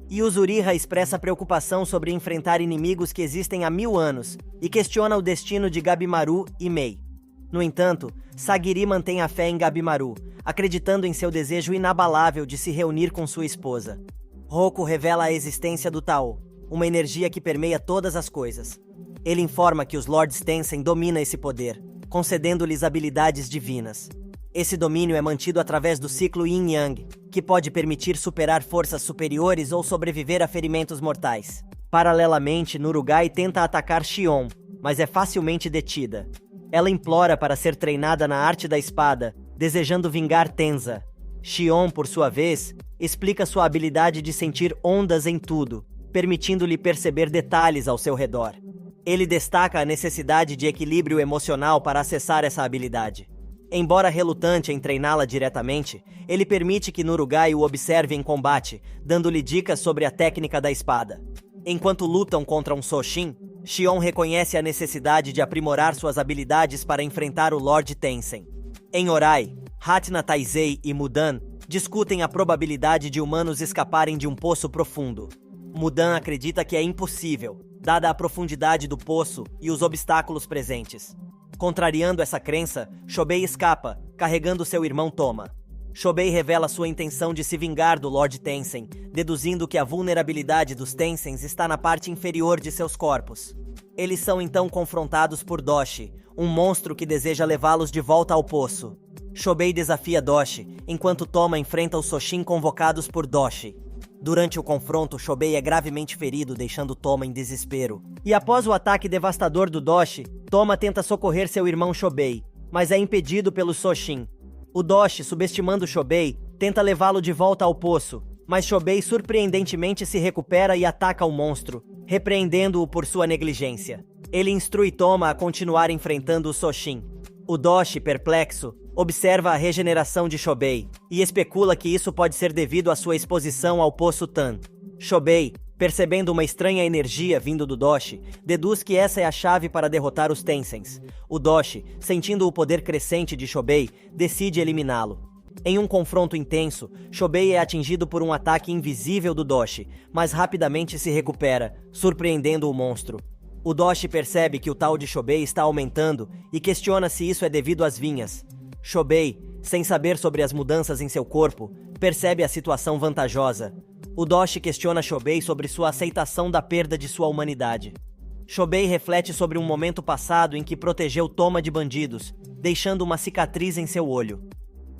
E Uzuriha expressa preocupação sobre enfrentar inimigos que existem há 1000 anos e questiona o destino de Gabimaru e Mei. No entanto, Sagiri mantém a fé em Gabimaru, acreditando em seu desejo inabalável de se reunir com sua esposa. Roku revela a existência do Tao, uma energia que permeia todas as coisas. Ele informa que os Lords Tensem dominam esse poder, concedendo-lhes habilidades divinas. Esse domínio é mantido através do ciclo Yin-Yang, que pode permitir superar forças superiores ou sobreviver a ferimentos mortais. Paralelamente, Nurugai tenta atacar Xion, mas é facilmente detida. Ela implora para ser treinada na arte da espada, desejando vingar Tenza. Xion, por sua vez, explica sua habilidade de sentir ondas em tudo, permitindo-lhe perceber detalhes ao seu redor. Ele destaca a necessidade de equilíbrio emocional para acessar essa habilidade. Embora relutante em treiná-la diretamente, ele permite que Nurugai o observe em combate, dando-lhe dicas sobre a técnica da espada. Enquanto lutam contra um Soshin, Xion reconhece a necessidade de aprimorar suas habilidades para enfrentar o Lord Tensem. Em Orai, Hatna Taizei e Mudan discutem a probabilidade de humanos escaparem de um poço profundo. Mudan acredita que é impossível, dada a profundidade do poço e os obstáculos presentes. Contrariando essa crença, Shobei escapa, carregando seu irmão Toma. Shobei revela sua intenção de se vingar do Lord Tensem, deduzindo que a vulnerabilidade dos Tensens está na parte inferior de seus corpos. Eles são então confrontados por Doshi, um monstro que deseja levá-los de volta ao poço. Shobei desafia Doshi, enquanto Toma enfrenta os Soshin convocados por Doshi. Durante o confronto, Shobei é gravemente ferido, deixando Toma em desespero. E após o ataque devastador do Doshi, Toma tenta socorrer seu irmão Shobei, mas é impedido pelos Soshin. O Doshi, subestimando Shobei, tenta levá-lo de volta ao poço, mas Shobei surpreendentemente se recupera e ataca o monstro, repreendendo-o por sua negligência. Ele instrui Toma a continuar enfrentando os Soshin. O Doshi, perplexo, observa a regeneração de Shobei e especula que isso pode ser devido à sua exposição ao Poço Tan. Shobei, percebendo uma estranha energia vindo do Doshi, deduz que essa é a chave para derrotar os Tencents. O Doshi, sentindo o poder crescente de Shobei, decide eliminá-lo. Em um confronto intenso, Shobei é atingido por um ataque invisível do Doshi, mas rapidamente se recupera, surpreendendo o monstro. O Doshi percebe que o tal de Shobei está aumentando e questiona se isso é devido às vinhas. Shobei, sem saber sobre as mudanças em seu corpo, percebe a situação vantajosa. O Doshi questiona Shobei sobre sua aceitação da perda de sua humanidade. Shobei reflete sobre um momento passado em que protegeu Toma de bandidos, deixando uma cicatriz em seu olho.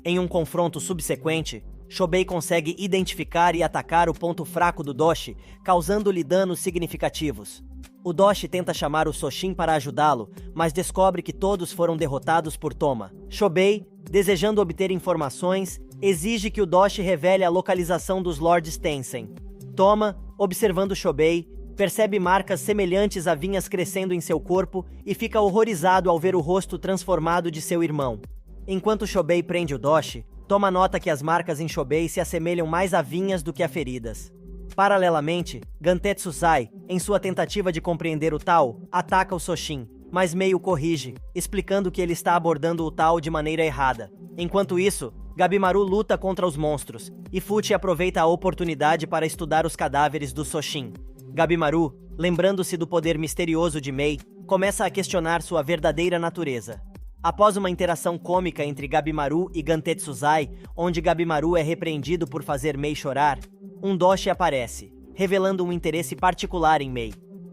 Em um confronto subsequente, Shobei consegue identificar e atacar o ponto fraco do Doshi, causando-lhe danos significativos. O Doshi tenta chamar o Soshin para ajudá-lo, mas descobre que todos foram derrotados por Toma. Shobei, desejando obter informações, exige que o Doshi revele a localização dos Lords Tencent. Toma, observando Shobei, percebe marcas semelhantes a vinhas crescendo em seu corpo e fica horrorizado ao ver o rosto transformado de seu irmão. Enquanto Shobei prende o Doshi, Toma nota que as marcas em Shobei se assemelham mais a vinhas do que a feridas. Paralelamente, Gantetsuzai, em sua tentativa de compreender o Tao, ataca o Soshin, mas Mei o corrige, explicando que ele está abordando o Tao de maneira errada. Enquanto isso, Gabimaru luta contra os monstros, e Fuchi aproveita a oportunidade para estudar os cadáveres do Soshin. Gabimaru, lembrando-se do poder misterioso de Mei, começa a questionar sua verdadeira natureza. Após uma interação cômica entre Gabimaru e Gantetsuzai, onde Gabimaru é repreendido por fazer Mei chorar, um Doshi aparece, revelando um interesse particular em Mei.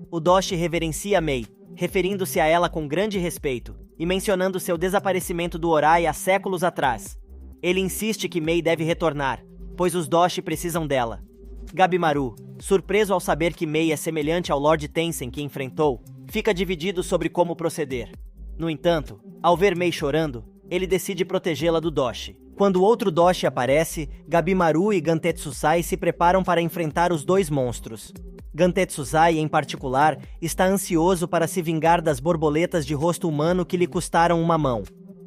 O Doshi reverencia Mei, referindo-se a ela com grande respeito, e mencionando seu desaparecimento do Orai há séculos atrás. Ele insiste que Mei deve retornar, pois os Doshi precisam dela. Gabimaru, surpreso ao saber que Mei é semelhante ao Lord Tencent que enfrentou, fica dividido sobre como proceder. No entanto, ao ver Mei chorando, ele decide protegê-la do Doshi. Quando outro Doshi aparece, Gabimaru e Gantetsuzai se preparam para enfrentar os dois monstros. Gantetsuzai, em particular, está ansioso para se vingar das borboletas de rosto humano que lhe custaram uma mão.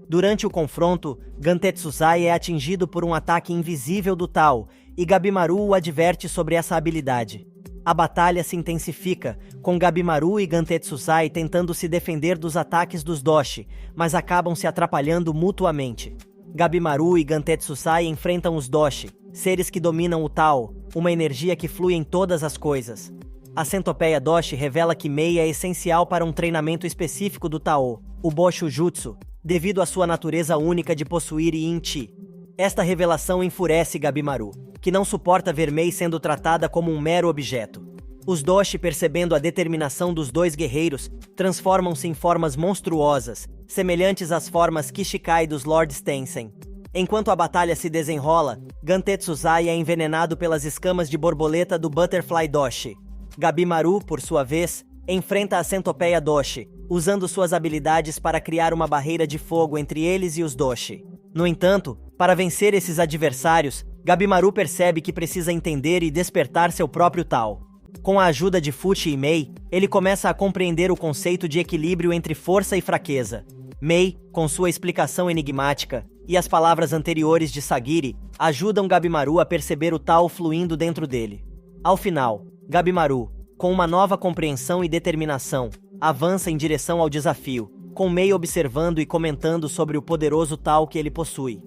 Durante o confronto, Gantetsuzai é atingido por um ataque invisível do Tao, e Gabimaru o adverte sobre essa habilidade. A batalha se intensifica, com Gabimaru e Gantetsuzai tentando se defender dos ataques dos Doshi, mas acabam se atrapalhando mutuamente. Gabimaru e Gantetsuzai enfrentam os Doshi, seres que dominam o Tao, uma energia que flui em todas as coisas. A centopeia Doshi revela que Mei é essencial para um treinamento específico do Tao, o Boshu Jutsu, devido à sua natureza única de possuir Yin-Chi. Esta revelação enfurece Gabimaru, que não suporta ver Mei sendo tratada como um mero objeto. Os Doshi, percebendo a determinação dos dois guerreiros, transformam-se em formas monstruosas, semelhantes às formas Kishikai dos Lords Tencent. Enquanto a batalha se desenrola, Gantetsuzai é envenenado pelas escamas de borboleta do Butterfly Doshi. Gabimaru, por sua vez, enfrenta a centopeia Doshi, usando suas habilidades para criar uma barreira de fogo entre eles e os Doshi. No entanto, para vencer esses adversários, Gabimaru percebe que precisa entender e despertar seu próprio Tao. Com a ajuda de Fuchi e Mei, ele começa a compreender o conceito de equilíbrio entre força e fraqueza. Mei, com sua explicação enigmática, e as palavras anteriores de Sagiri, ajudam Gabimaru a perceber o Tao fluindo dentro dele. Ao final, Gabimaru, com uma nova compreensão e determinação, avança em direção ao desafio, com Mei observando e comentando sobre o poderoso Tao que ele possui.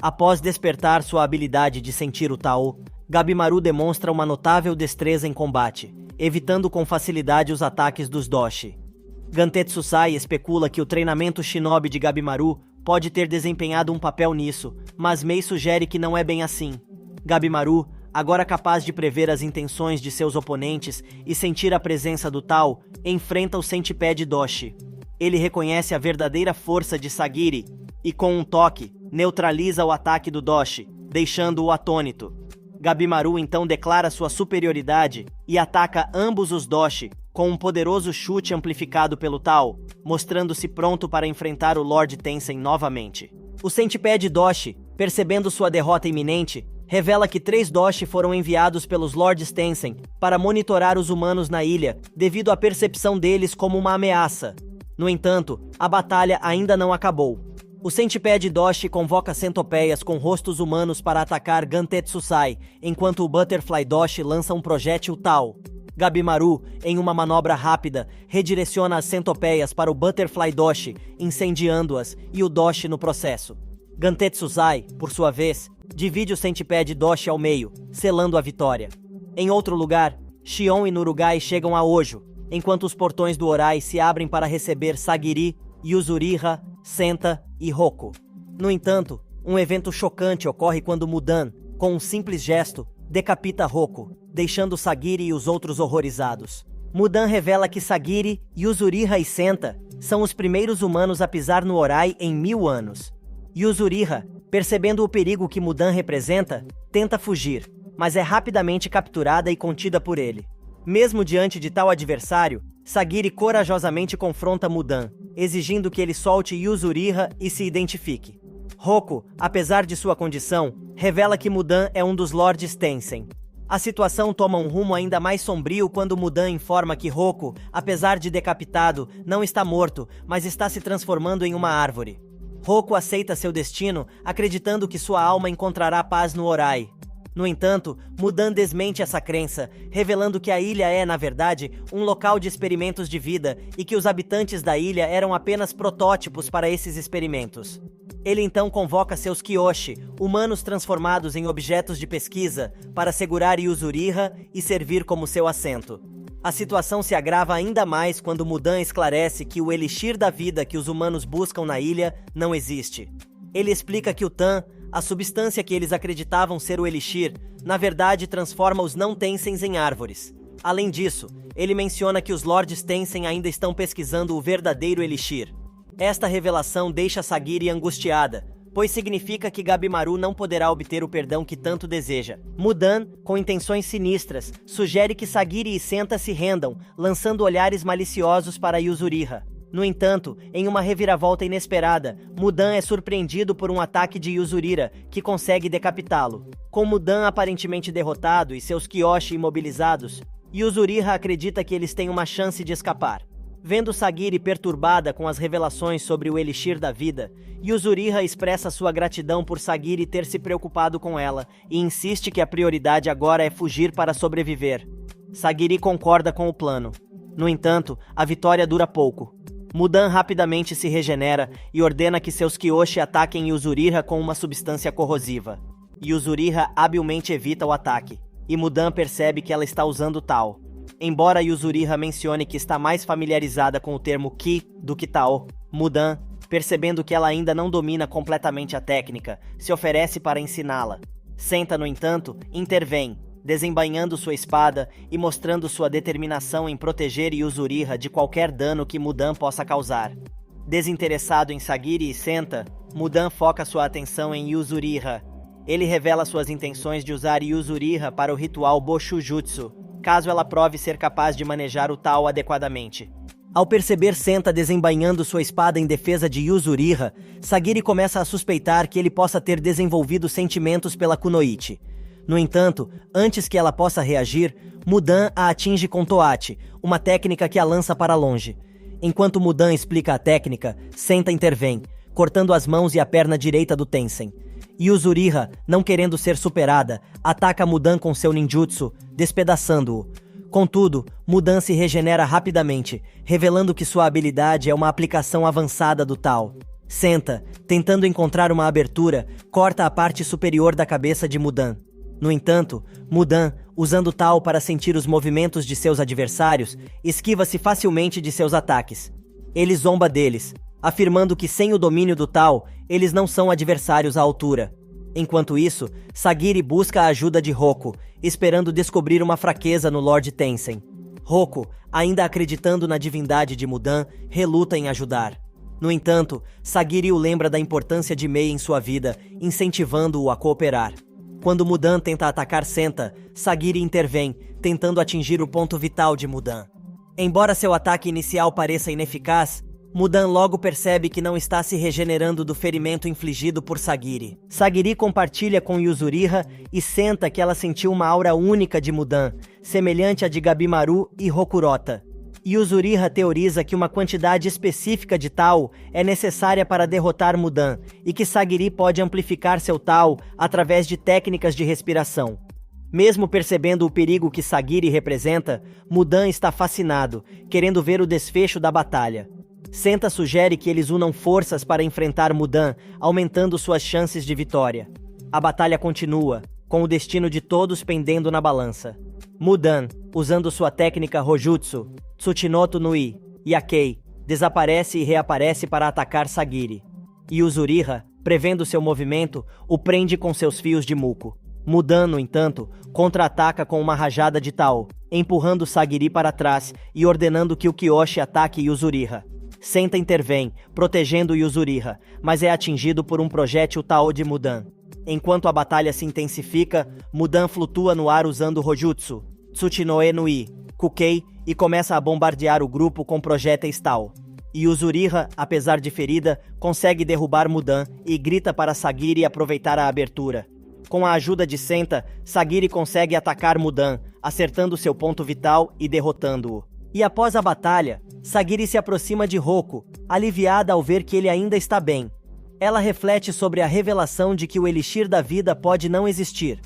Após despertar sua habilidade de sentir o Tao, Gabimaru demonstra uma notável destreza em combate, evitando com facilidade os ataques dos Doshi. Gantetsuzai especula que o treinamento shinobi de Gabimaru pode ter desempenhado um papel nisso, mas Mei sugere que não é bem assim. Gabimaru, agora capaz de prever as intenções de seus oponentes e sentir a presença do Tao, enfrenta o centipede Doshi. Ele reconhece a verdadeira força de Sagiri, e com um toque, neutraliza o ataque do Doshi, deixando-o atônito. Gabimaru então declara sua superioridade e ataca ambos os Doshi com um poderoso chute amplificado pelo Tao, mostrando-se pronto para enfrentar o Lord Tensem novamente. O Centipede Doshi, percebendo sua derrota iminente, revela que 3 Doshi foram enviados pelos Lords Tensem para monitorar os humanos na ilha, devido à percepção deles como uma ameaça. No entanto, a batalha ainda não acabou. O Centipede Doshi convoca centopeias com rostos humanos para atacar Gantetsusai, enquanto o Butterfly Doshi lança um projétil Tao. Gabimaru, em uma manobra rápida, redireciona as centopeias para o Butterfly Doshi, incendiando-as e o Doshi no processo. Gantetsusai, por sua vez, divide o Centipede Doshi ao meio, selando a vitória. Em outro lugar, Shion e Nurugai chegam a Hojo, enquanto os portões do Orai se abrem para receber Sagiri, Yuzuriha, Senta e Roku. No entanto, um evento chocante ocorre quando Mudan, com um simples gesto, decapita Roku, deixando Sagiri e os outros horrorizados. Mudan revela que Sagiri, Yuzuriha e Senta são os primeiros humanos a pisar no Orai em 1000 anos. Yuzuriha, percebendo o perigo que Mudan representa, tenta fugir, mas é rapidamente capturada e contida por ele. Mesmo diante de tal adversário, Sagiri corajosamente confronta Mudan, exigindo que ele solte Yuzuriha e se identifique. Roku, apesar de sua condição, revela que Mudan é um dos Lords Tensem. A situação toma um rumo ainda mais sombrio quando Mudan informa que Roku, apesar de decapitado, não está morto, mas está se transformando em uma árvore. Roku aceita seu destino, acreditando que sua alma encontrará paz no Orai. No entanto, Mudan desmente essa crença, revelando que a ilha é, na verdade, um local de experimentos de vida e que os habitantes da ilha eram apenas protótipos para esses experimentos. Ele então convoca seus Kyoshi, humanos transformados em objetos de pesquisa, para segurar Yuzuriha e servir como seu assento. A situação se agrava ainda mais quando Mudan esclarece que o elixir da vida que os humanos buscam na ilha não existe. Ele explica que o Tan, a substância que eles acreditavam ser o elixir, na verdade transforma os não Tensens em árvores. Além disso, ele menciona que os Lords Tensem ainda estão pesquisando o verdadeiro elixir. Esta revelação deixa Sagiri angustiada, pois significa que Gabimaru não poderá obter o perdão que tanto deseja. Mudan, com intenções sinistras, sugere que Sagiri e Senta se rendam, lançando olhares maliciosos para Yuzuriha. No entanto, em uma reviravolta inesperada, Mudan é surpreendido por um ataque de Yuzuriha, que consegue decapitá-lo. Com Mudan aparentemente derrotado e seus Kyoshi imobilizados, Yuzuriha acredita que eles têm uma chance de escapar. Vendo Sagiri perturbada com as revelações sobre o elixir da vida, Yuzuriha expressa sua gratidão por Sagiri ter se preocupado com ela e insiste que a prioridade agora é fugir para sobreviver. Sagiri concorda com o plano. No entanto, a vitória dura pouco. Mudan rapidamente se regenera e ordena que seus Kyoshi ataquem Yuzuriha com uma substância corrosiva. Yuzuriha habilmente evita o ataque, e Mudan percebe que ela está usando Tao. Embora Yuzuriha mencione que está mais familiarizada com o termo Ki do que Tao, Mudan, percebendo que ela ainda não domina completamente a técnica, se oferece para ensiná-la. Senta, no entanto, intervém, desembainhando sua espada e mostrando sua determinação em proteger Yuzuriha de qualquer dano que Mudan possa causar. Desinteressado em Sagiri e Senta, Mudan foca sua atenção em Yuzuriha. Ele revela suas intenções de usar Yuzuriha para o ritual Boshujutsu, caso ela prove ser capaz de manejar o Tao adequadamente. Ao perceber Senta desembainhando sua espada em defesa de Yuzuriha, Sagiri começa a suspeitar que ele possa ter desenvolvido sentimentos pela Kunoichi. No entanto, antes que ela possa reagir, Mudan a atinge com Toachi, uma técnica que a lança para longe. Enquanto Mudan explica a técnica, Senta intervém, cortando as mãos e a perna direita do Tensem. Yuzuriha, não querendo ser superada, ataca Mudan com seu ninjutsu, despedaçando-o. Contudo, Mudan se regenera rapidamente, revelando que sua habilidade é uma aplicação avançada do Tao. Senta, tentando encontrar uma abertura, corta a parte superior da cabeça de Mudan. No entanto, Mudan, usando Tao para sentir os movimentos de seus adversários, esquiva-se facilmente de seus ataques. Ele zomba deles, afirmando que sem o domínio do Tao, eles não são adversários à altura. Enquanto isso, Sagiri busca a ajuda de Roku, esperando descobrir uma fraqueza no Lord Tensem. Roku, ainda acreditando na divindade de Mudan, reluta em ajudar. No entanto, Sagiri o lembra da importância de Mei em sua vida, incentivando-o a cooperar. Quando Mudan tenta atacar Senta, Sagiri intervém, tentando atingir o ponto vital de Mudan. Embora seu ataque inicial pareça ineficaz, Mudan logo percebe que não está se regenerando do ferimento infligido por Sagiri. Sagiri compartilha com Yuzuriha e Senta que ela sentiu uma aura única de Mudan, semelhante à de Gabimaru e Rokurota. Yuzuriha teoriza que uma quantidade específica de Tao é necessária para derrotar Mudan e que Sagiri pode amplificar seu Tao através de técnicas de respiração. Mesmo percebendo o perigo que Sagiri representa, Mudan está fascinado, querendo ver o desfecho da batalha. Senta sugere que eles unam forças para enfrentar Mudan, aumentando suas chances de vitória. A batalha continua, com o destino de todos pendendo na balança. Mudan, usando sua técnica Hojutsu, Tsuchinoto no I, Yakei, desaparece e reaparece para atacar Sagiri. Yuzuriha, prevendo seu movimento, o prende com seus fios de muco. Mudan, no entanto, contra-ataca com uma rajada de Tao, empurrando Sagiri para trás e ordenando que o Kyoshi ataque Yuzuriha. Senta intervém, protegendo Yuzuriha, mas é atingido por um projétil Tao de Mudan. Enquanto a batalha se intensifica, Mudan flutua no ar usando Hojutsu, Tsuchinoe no I, Kukei, e começa a bombardear o grupo com projéteis Tao. Yuzuriha, apesar de ferida, consegue derrubar Mudan e grita para Sagiri aproveitar a abertura. Com a ajuda de Senta, Sagiri consegue atacar Mudan, acertando seu ponto vital e derrotando-o. E após a batalha, Sagiri se aproxima de Roku, aliviada ao ver que ele ainda está bem. Ela reflete sobre a revelação de que o Elixir da Vida pode não existir.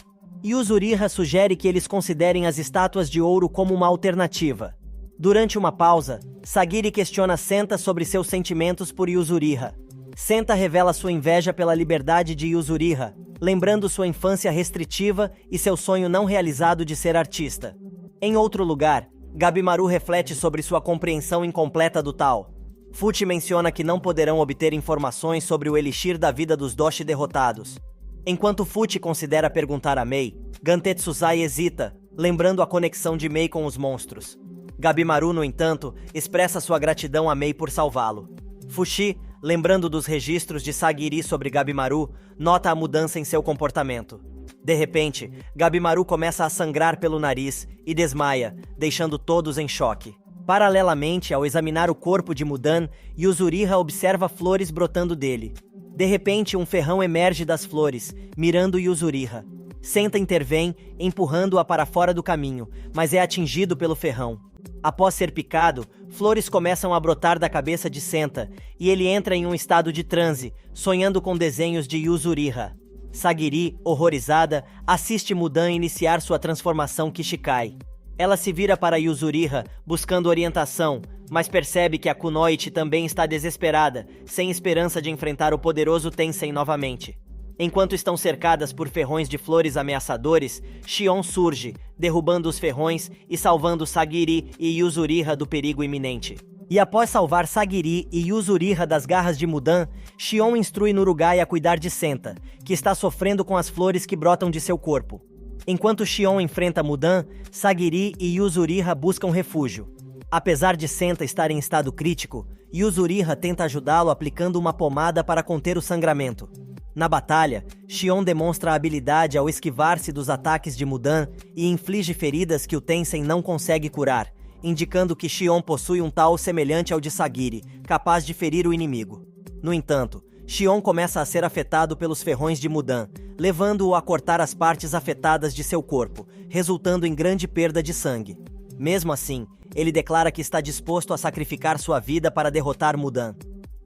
Yuzuriha sugere que eles considerem as estátuas de ouro como uma alternativa. Durante uma pausa, Sagiri questiona Senta sobre seus sentimentos por Yuzuriha. Senta revela sua inveja pela liberdade de Yuzuriha, lembrando sua infância restritiva e seu sonho não realizado de ser artista. Em outro lugar, Gabimaru reflete sobre sua compreensão incompleta do Tao. Fuchi menciona que não poderão obter informações sobre o Elixir da Vida dos Doshi derrotados. Enquanto Fuchi considera perguntar a Mei, Gantetsuzai hesita, lembrando a conexão de Mei com os monstros. Gabimaru, no entanto, expressa sua gratidão a Mei por salvá-lo. Fuchi, lembrando dos registros de Sagiri sobre Gabimaru, nota a mudança em seu comportamento. De repente, Gabimaru começa a sangrar pelo nariz e desmaia, deixando todos em choque. Paralelamente, ao examinar o corpo de Mudan, Yuzuriha observa flores brotando dele. De repente, um ferrão emerge das flores, mirando Yuzuriha. Senta intervém, empurrando-a para fora do caminho, mas é atingido pelo ferrão. Após ser picado, flores começam a brotar da cabeça de Senta, e ele entra em um estado de transe, sonhando com desenhos de Yuzuriha. Sagiri, horrorizada, assiste Mudan iniciar sua transformação Kishikai. Ela se vira para Yuzuriha, buscando orientação, mas percebe que a Kunoichi também está desesperada, sem esperança de enfrentar o poderoso Tensei novamente. Enquanto estão cercadas por ferrões de flores ameaçadores, Shion surge, derrubando os ferrões e salvando Sagiri e Yuzuriha do perigo iminente. E após salvar Sagiri e Yuzuriha das garras de Mudan, Shion instrui Nurugai a cuidar de Senta, que está sofrendo com as flores que brotam de seu corpo. Enquanto Shion enfrenta Mudan, Sagiri e Yuzuriha buscam refúgio. Apesar de Senta estar em estado crítico, Yuzuriha tenta ajudá-lo aplicando uma pomada para conter o sangramento. Na batalha, Shion demonstra habilidade ao esquivar-se dos ataques de Mudan e inflige feridas que o Tensei não consegue curar, indicando que Shion possui um Tao semelhante ao de Sagiri, capaz de ferir o inimigo. No entanto, Shion começa a ser afetado pelos ferrões de Mudan, levando-o a cortar as partes afetadas de seu corpo, resultando em grande perda de sangue. Mesmo assim, ele declara que está disposto a sacrificar sua vida para derrotar Mudan.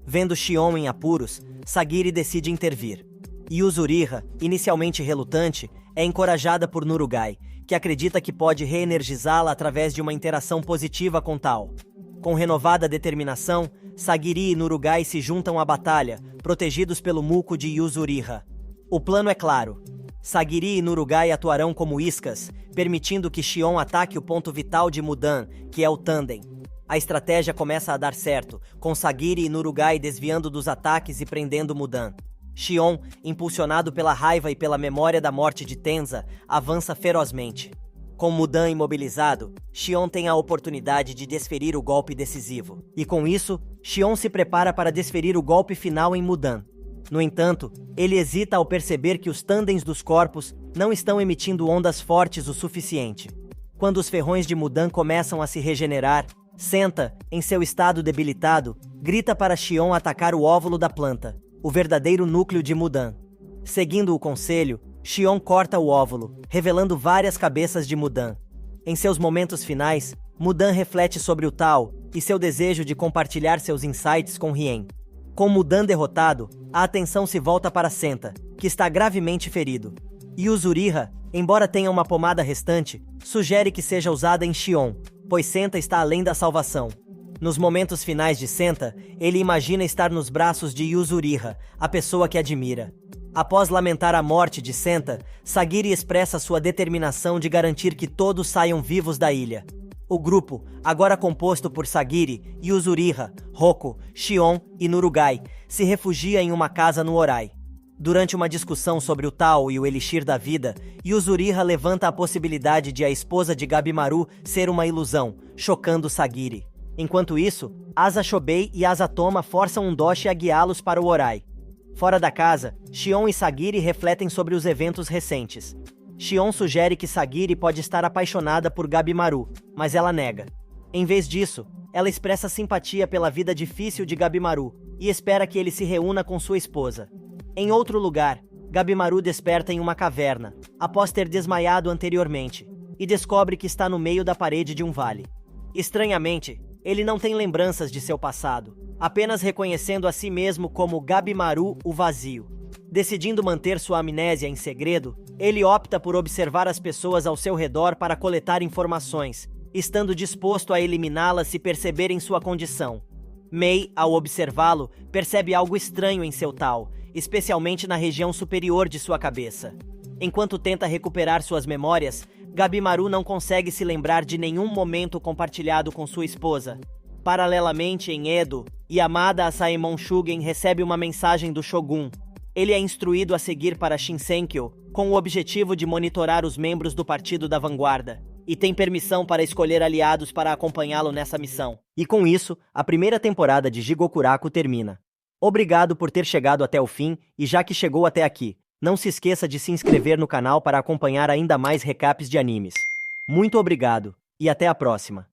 Vendo Shion em apuros, Sagiri decide intervir. Yuzuriha, inicialmente relutante, é encorajada por Nurugai, que acredita que pode reenergizá-la através de uma interação positiva com Tao. Com renovada determinação, Sagiri e Nurugai se juntam à batalha, protegidos pelo muco de Yuzuriha. O plano é claro. Sagiri e Nurugai atuarão como iscas, permitindo que Shion ataque o ponto vital de Mudan, que é o Tandem. A estratégia começa a dar certo, com Sagiri e Nurugai desviando dos ataques e prendendo Mudan. Shion, impulsionado pela raiva e pela memória da morte de Tenza, avança ferozmente. Com Mudan imobilizado, Xion tem a oportunidade de desferir o golpe decisivo. E com isso, Xion se prepara para desferir o golpe final em Mudan. No entanto, ele hesita ao perceber que os tândens dos corpos não estão emitindo ondas fortes o suficiente. Quando os ferrões de Mudan começam a se regenerar, Senta, em seu estado debilitado, grita para Xion atacar o óvulo da planta, o verdadeiro núcleo de Mudan. Seguindo o conselho, Xion corta o óvulo, revelando várias cabeças de Mudan. Em seus momentos finais, Mudan reflete sobre o Tao e seu desejo de compartilhar seus insights com Rien. Com Mudan derrotado, a atenção se volta para Senta, que está gravemente ferido. E Uzuriha, embora tenha uma pomada restante, sugere que seja usada em Xion, pois Senta está além da salvação. Nos momentos finais de Senta, ele imagina estar nos braços de Uzuriha, a pessoa que admira. Após lamentar a morte de Senta, Sagiri expressa sua determinação de garantir que todos saiam vivos da ilha. O grupo, agora composto por Sagiri, Uzuriha, Roko, Xion e Nurugai, se refugia em uma casa no Orai. Durante uma discussão sobre o Tao e o Elixir da Vida, Uzuriha levanta a possibilidade de a esposa de Gabimaru ser uma ilusão, chocando Sagiri. Enquanto isso, Asa Shobei e Asa Toma forçam um Doshi a guiá-los para o Orai. Fora da casa, Xion e Sagiri refletem sobre os eventos recentes. Xion sugere que Sagiri pode estar apaixonada por Gabimaru, mas ela nega. Em vez disso, ela expressa simpatia pela vida difícil de Gabimaru e espera que ele se reúna com sua esposa. Em outro lugar, Gabimaru desperta em uma caverna, após ter desmaiado anteriormente, e descobre que está no meio da parede de um vale. Estranhamente, ele não tem lembranças de seu passado, apenas reconhecendo a si mesmo como Gabimaru o Vazio. Decidindo manter sua amnésia em segredo, ele opta por observar as pessoas ao seu redor para coletar informações, estando disposto a eliminá-las se perceberem sua condição. Mei, ao observá-lo, percebe algo estranho em seu Tao, especialmente na região superior de sua cabeça. Enquanto tenta recuperar suas memórias, Gabimaru não consegue se lembrar de nenhum momento compartilhado com sua esposa. Paralelamente, em Edo, Yamada Asaemon Shugen recebe uma mensagem do Shogun. Ele é instruído a seguir para Shinsenkyo, com o objetivo de monitorar os membros do Partido da Vanguarda, e tem permissão para escolher aliados para acompanhá-lo nessa missão. E com isso, a primeira temporada de Jigokuraku termina. Obrigado por ter chegado até o fim, e já que chegou até aqui, não se esqueça de se inscrever no canal para acompanhar ainda mais recaps de animes. Muito obrigado, e até a próxima!